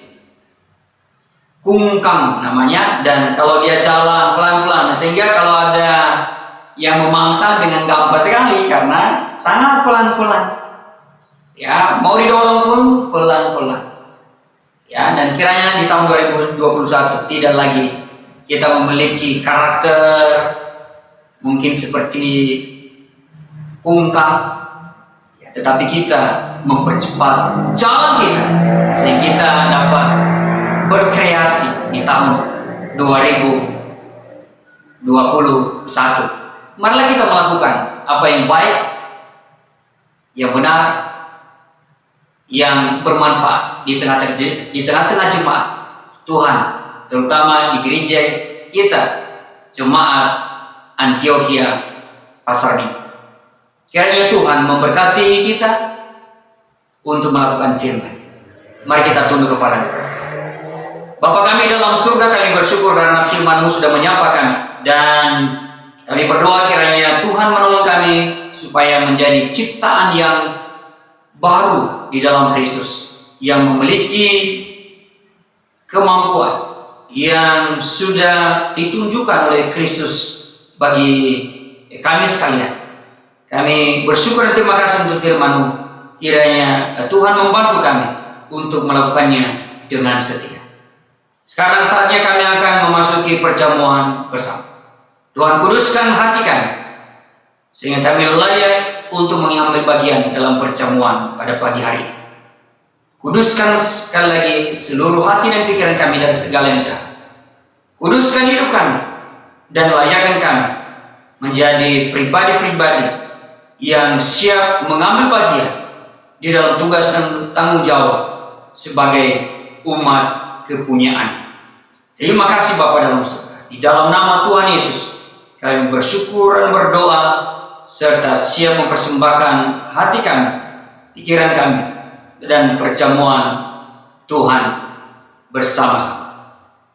kungkang namanya, dan kalau dia jalan pelan-pelan, sehingga kalau ada yang memangsa dengan gampang sekali karena sangat pelan-pelan. Ya, mau didorong pun pelan-pelan. Ya, dan kiranya di tahun 2021 tidak lagi kita memiliki karakter mungkin seperti kungkang, ya, tetapi kita mempercepat jalan kita sehingga kita dapat berkreasi di tahun 2021. Marilah kita melakukan apa yang baik, yang benar, yang bermanfaat di tengah-tengah jemaat Tuhan, terutama di gereja kita, jemaat Antioquia Pasar Minggu. Kiranya Tuhan memberkati kita untuk melakukan firman. Mari kita tunduk kepala kita. Bapa kami dalam surga, kami bersyukur karena firman-Mu sudah menyapa kami, dan kami berdoa kiranya Tuhan menolong kami supaya menjadi ciptaan yang baru di dalam Kristus, yang memiliki kemampuan yang sudah ditunjukkan oleh Kristus bagi kami sekalian. Kami bersyukur dan terima kasih untuk firman-Mu. Kiranya Tuhan membantu kami untuk melakukannya dengan setia. Sekarang saatnya kami akan memasuki perjamuan bersama. Tuhan, kuduskan hati kami sehingga kami layak untuk mengambil bagian dalam perjamuan pada pagi hari ini. Kuduskan sekali lagi seluruh hati dan pikiran kami dari segala yang jahat. Kuduskan hidup kami dan layakkan kami menjadi pribadi-pribadi yang siap mengambil bagian di dalam tugas dan tanggung jawab sebagai umat kepunyaan. Terima kasih Bapa dalam surga. Di dalam nama Tuhan Yesus kami bersyukur dan berdoa serta siap mempersembahkan hati kami, pikiran kami, dan perjamuan Tuhan bersama-sama.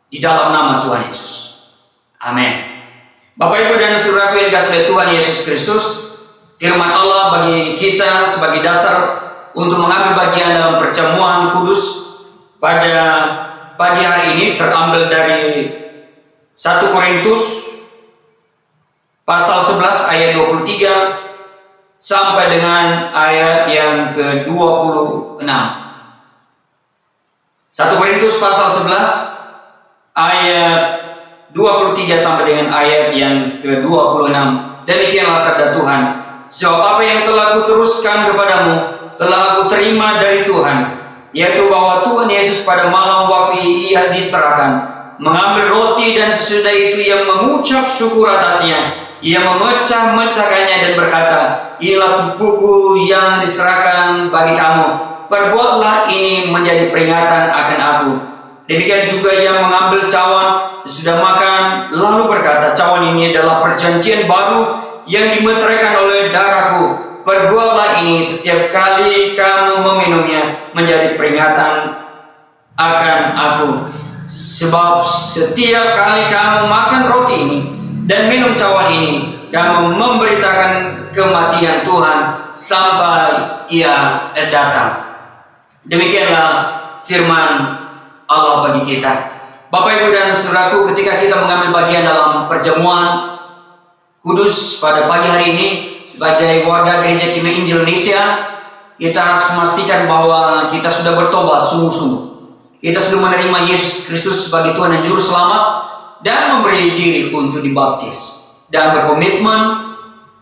Di dalam nama Tuhan Yesus. Amin. Bapak Ibu dan saudaraku yang dikasihi oleh Tuhan Yesus Kristus, firman Allah bagi kita sebagai dasar untuk mengambil bagian dalam perjamuan kudus pada pagi hari ini terambil dari 1 Korintus pasal 11 ayat 23 sampai dengan ayat yang ke-26. 1 Korintus pasal 11 ayat 23 sampai dengan ayat yang ke-26. Demikianlah sabda Tuhan. Sebab apa yang telah kuteruskan kepadamu telah aku terima dari Tuhan, yaitu bahwa Tuhan Yesus pada malam waktu Ia diserahkan mengambil roti, dan sesudah itu Ia mengucap syukur atasnya. Ia memecah-mecahkannya dan berkata, inilah tubuhku yang diserahkan bagi kamu. Perbuatlah ini menjadi peringatan akan aku. Demikian juga Ia mengambil cawan sesudah makan, lalu berkata, cawan ini adalah perjanjian baru yang dimeteraikan oleh darahku. Perbuatlah ini setiap kali kamu meminumnya menjadi peringatan akan aku. Sebab setiap kali kamu makan roti ini dan minum cawan ini, kamu memberitakan kematian Tuhan sampai Ia datang. Demikianlah firman Allah bagi kita. Bapak, Ibu, dan saudaraku, ketika kita mengambil bagian dalam perjamuan kudus pada pagi hari ini, sebagai warga Gereja Kimia Injil Indonesia, kita harus memastikan bahwa kita sudah bertobat sungguh-sungguh. Kita sudah menerima Yesus Kristus sebagai Tuhan dan Juru Selamat, dan memberi diri untuk dibaptis, dan berkomitmen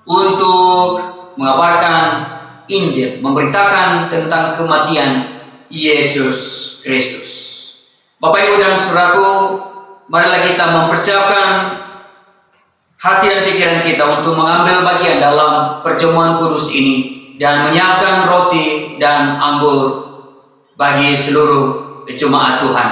untuk mengabarkan Injil, memberitakan tentang kematian Yesus Kristus. Bapak, Ibu, dan saudaraku, marilah kita mempersiapkan hati dan pikiran kita untuk mengambil bagian dalam perjamuan kudus ini dan menyiapkan roti dan anggur bagi seluruh jemaat Tuhan.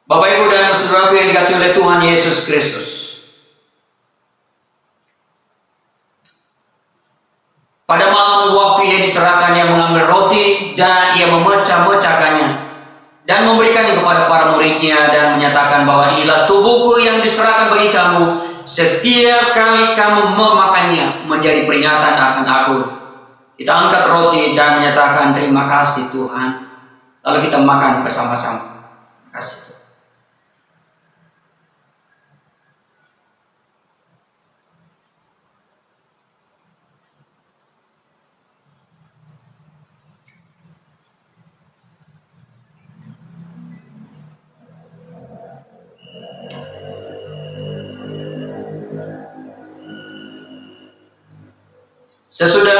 Bapak, Ibu, dan saudaraku yang dikasihi oleh Tuhan Yesus Kristus, pada malam waktu Ia diserahkan, Ia mengambil roti dan Ia memecah-mecahkannya dan memberikannya kepada para muridnya dan menyatakan bahwa inilah tubuhku yang diserahkan bagi kamu. Setiap kali kamu memakannya menjadi peringatan akan aku. Kita angkat roti dan menyatakan terima kasih Tuhan. Lalu kita makan bersama-sama. Terima kasih Tuhan. Sesudah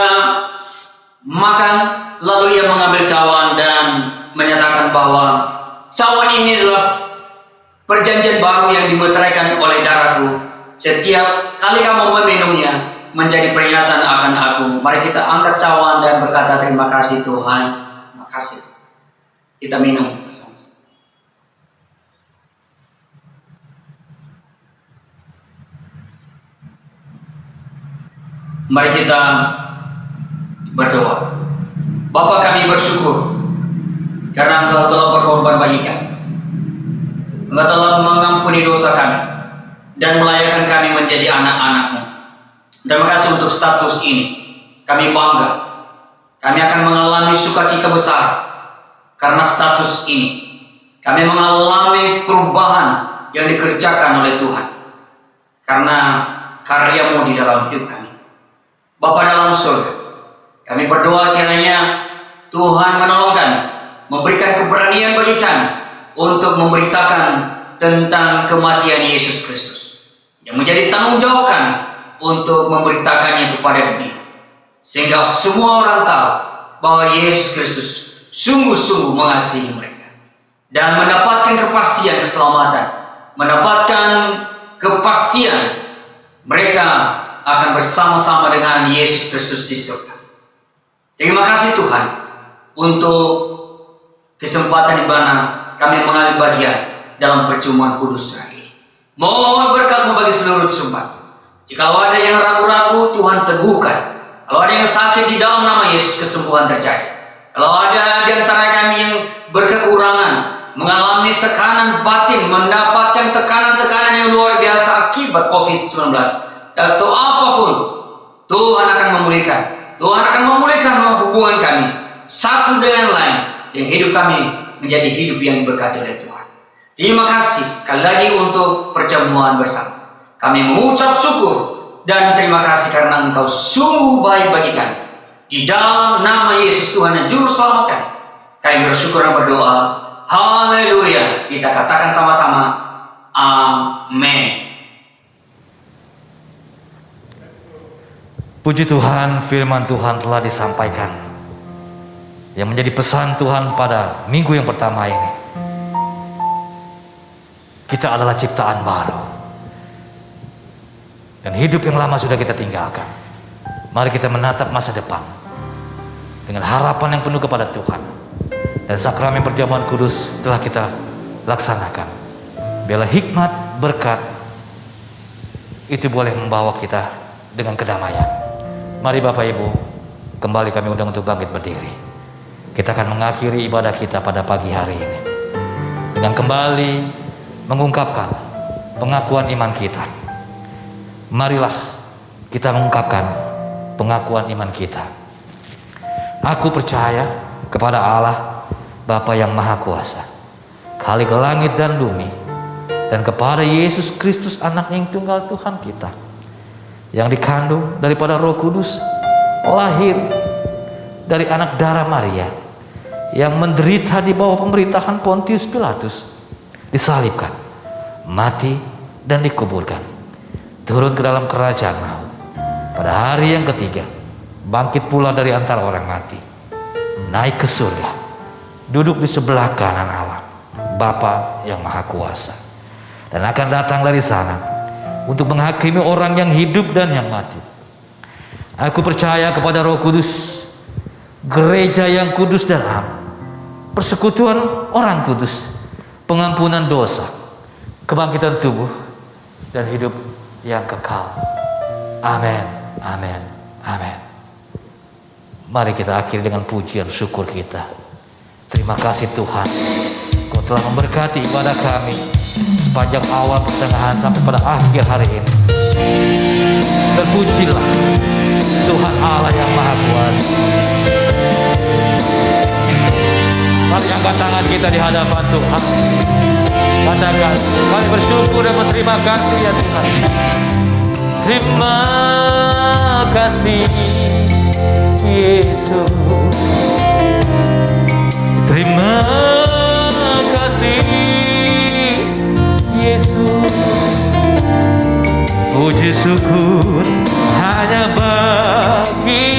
makan, lalu ia mengambil cawan dan menyatakan bahwa cawan ini adalah perjanjian baru yang dimeteraikan oleh darahku. Setiap kali kamu meminumnya, menjadi peringatan akan aku. Mari kita angkat cawan dan berkata, terima kasih Tuhan. Terima kasih. Kita minum bersama. Mari kita berdoa. Bapa, kami bersyukur karena Engkau telah berkorban bagi kami. Engkau telah mengampuni dosa kami dan melayakan kami menjadi anak-anak-Mu. Terima kasih untuk status ini. Kami bangga. Kami akan mengalami sukacita besar karena status ini. Kami mengalami perubahan yang dikerjakan oleh Tuhan karena karya-Mu di dalam hidup kami. Bapa dalam surga, kami berdoa kiranya Tuhan menolong kami, memberikan keberanian bagi kami untuk memberitakan tentang kematian Yesus Kristus, yang menjadi tanggung jawab kami untuk memberitakannya kepada dunia, sehingga semua orang tahu bahwa Yesus Kristus sungguh-sungguh mengasihi mereka dan mendapatkan kepastian keselamatan, mendapatkan kepastian mereka akan bersama-sama dengan Yesus Kristus di surga. Terima kasih Tuhan untuk kesempatan di mana kami mengambil bagian dalam perjamuan kudus hari ini. Mohon berkat-Mu bagi seluruh jemaat. Jika ada yang ragu-ragu, Tuhan teguhkan. Kalau ada yang sakit, di dalam nama Yesus kesembuhan terjadi. Kalau ada di antara kami yang berkekurangan, mengalami tekanan batin, mendapatkan tekanan-tekanan yang luar biasa akibat COVID-19 atau apapun, Tuhan akan memulihkan. Tuhan akan memulihkan hubungan kami satu dengan lain, yang hidup kami menjadi hidup yang berkati oleh Tuhan. Terima kasih sekali lagi untuk perjamuan bersama. Kami mengucap syukur dan terima kasih karena Engkau sungguh baik bagi kami. Di dalam nama Yesus Tuhan dan Juru Selamat kami bersyukur dan berdoa. Haleluya. Kita katakan sama-sama, amin. Puji Tuhan, firman Tuhan telah disampaikan yang menjadi pesan Tuhan pada minggu yang pertama ini. Kita adalah ciptaan baru dan hidup yang lama sudah kita tinggalkan. Mari kita menatap masa depan dengan harapan yang penuh kepada Tuhan. Dan sakramen perjamuan kudus telah kita laksanakan. Biarlah hikmat, berkat itu boleh membawa kita dengan kedamaian. Mari Bapak Ibu, kembali kami undang untuk bangkit berdiri. Kita akan mengakhiri ibadah kita pada pagi hari ini dengan kembali mengungkapkan pengakuan iman kita. Marilah kita mengungkapkan pengakuan iman kita. Aku percaya kepada Allah, Bapa yang Maha Kuasa, Khalik langit dan bumi, dan kepada Yesus Kristus, Anak yang tunggal Tuhan kita, yang dikandung daripada Roh Kudus, lahir dari anak darah Maria, yang menderita di bawah pemerintahan Pontius Pilatus, disalibkan, mati dan dikuburkan, turun ke dalam kerajaan maut, pada hari yang ketiga bangkit pula dari antara orang mati, naik ke surga, duduk di sebelah kanan Allah, Bapa yang Maha Kuasa, dan akan datang dari sana untuk menghakimi orang yang hidup dan yang mati. Aku percaya kepada Roh Kudus, gereja yang kudus dan am, persekutuan orang kudus, pengampunan dosa, kebangkitan tubuh, dan hidup yang kekal. Amin, amin, amin. Mari kita akhiri dengan pujian syukur kita. Terima kasih Tuhan, Kau telah memberkati ibadah kami sepanjang awal, pertengahan, sampai pada akhir hari ini. Terpujilah Tuhan Allah yang Maha Kuasa. Mari angkat tangan kita di hadapan Tuhan. Katakan, kami bersyukur dan berterima kasih ya Tuhan. Terima kasih Yesus. Terima kasih Yesus. Puji syukur hanya bagi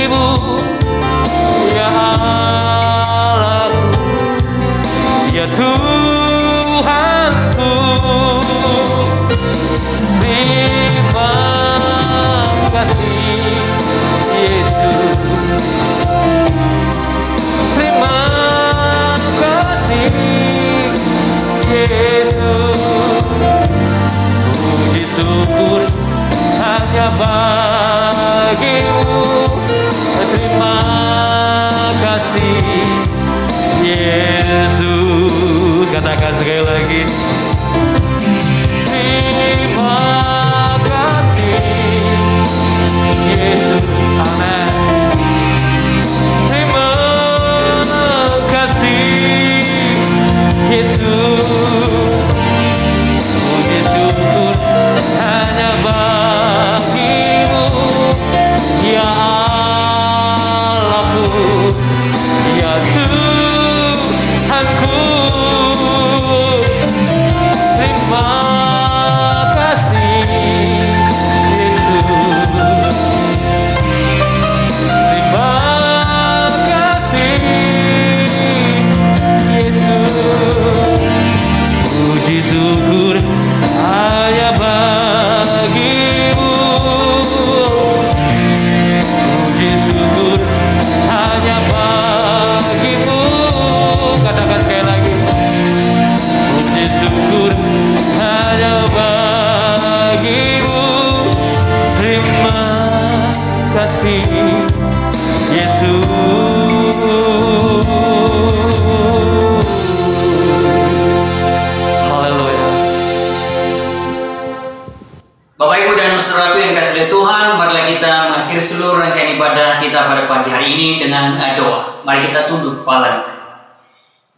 bagimu. Terima kasih Yesus. Katakan sekali lagi. Terima kasih Yesus. Amin. Terima kasih Yesus. Puji syukur hanya bagimu, ya Allahku, ya Tuhanku. Terima kasih Yesus. Terima kasih Yesus. Puji syukur hanya bagimu. Puji syukur hanya bagimu. Katakan sekali lagi. Puji syukur hanya bagimu. Terima kasih Yesus. Haleluya. Bapak Ibu dan saudaraku yang kasih oleh Tuhan, marilah kita mengakhiri seluruh rangkaian ibadah kita pada pagi hari ini dengan doa. Mari kita tunduk kepala.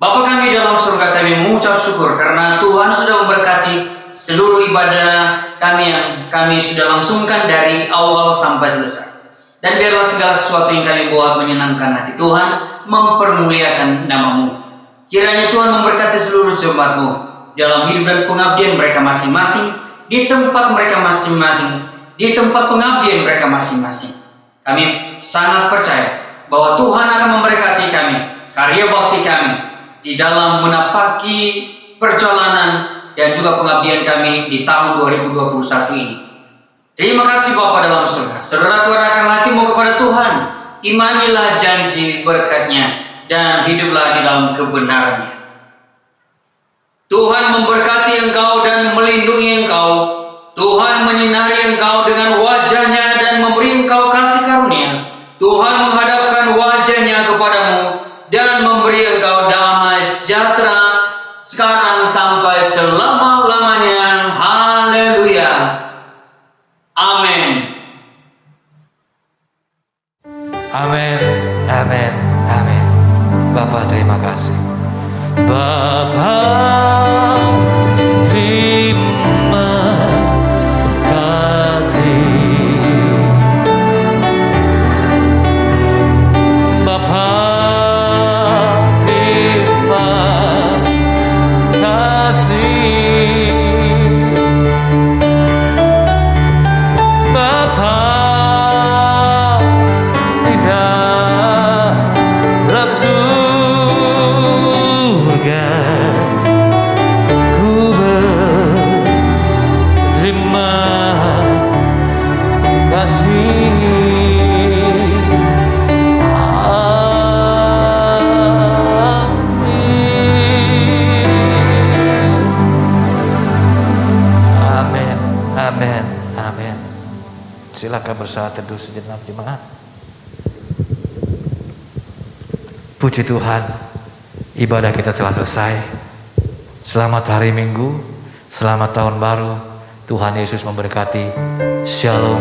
Bapa kami dalam surga, kami mengucap syukur karena Tuhan sudah memberkati seluruh ibadah kami yang kami sudah langsungkan dari awal sampai selesai. Dan biarlah segala sesuatu yang kami buat menyenangkan hati Tuhan, mempermuliakan nama-Mu. Kiranya Tuhan memberkati seluruh jemaat-Mu dalam hidup dan pengabdian mereka masing-masing, di tempat mereka masing-masing, di tempat pengabdian mereka masing-masing. Kami sangat percaya bahwa Tuhan akan memberkati kami, karya bakti kami, di dalam menapaki perjalanan dan juga pengabdian kami di tahun 2021 ini. Terima kasih Bapa dalam surga. Saudaraku, arahkan hatimu kepada Tuhan, imanilah janji berkat-Nya, dan hiduplah di dalam kebenaran-Nya. Tuhan memberkati engkau dan melindungi engkau. Tuhan menyinari engkau dengan wajah-Nya dan memberi engkau kasih karunia. Tuhan menghadapkan wajah-Nya kepadamu dan memberi engkau damai sejahtera sekarang sampai selama-lamanya. Haleluya. Amin. Amin, amin, amin. Bapa terima kasih. Bapa terima kasih. Bapa terima kasih. Bapa di dalam surga, ku berterima kasih. Amin, amin, amin. Silakan bersaat teduh sejenak jemaat. Puji Tuhan, ibadah kita telah selesai. Selamat hari Minggu, selamat tahun baru. Tuhan Yesus memberkati. Shalom.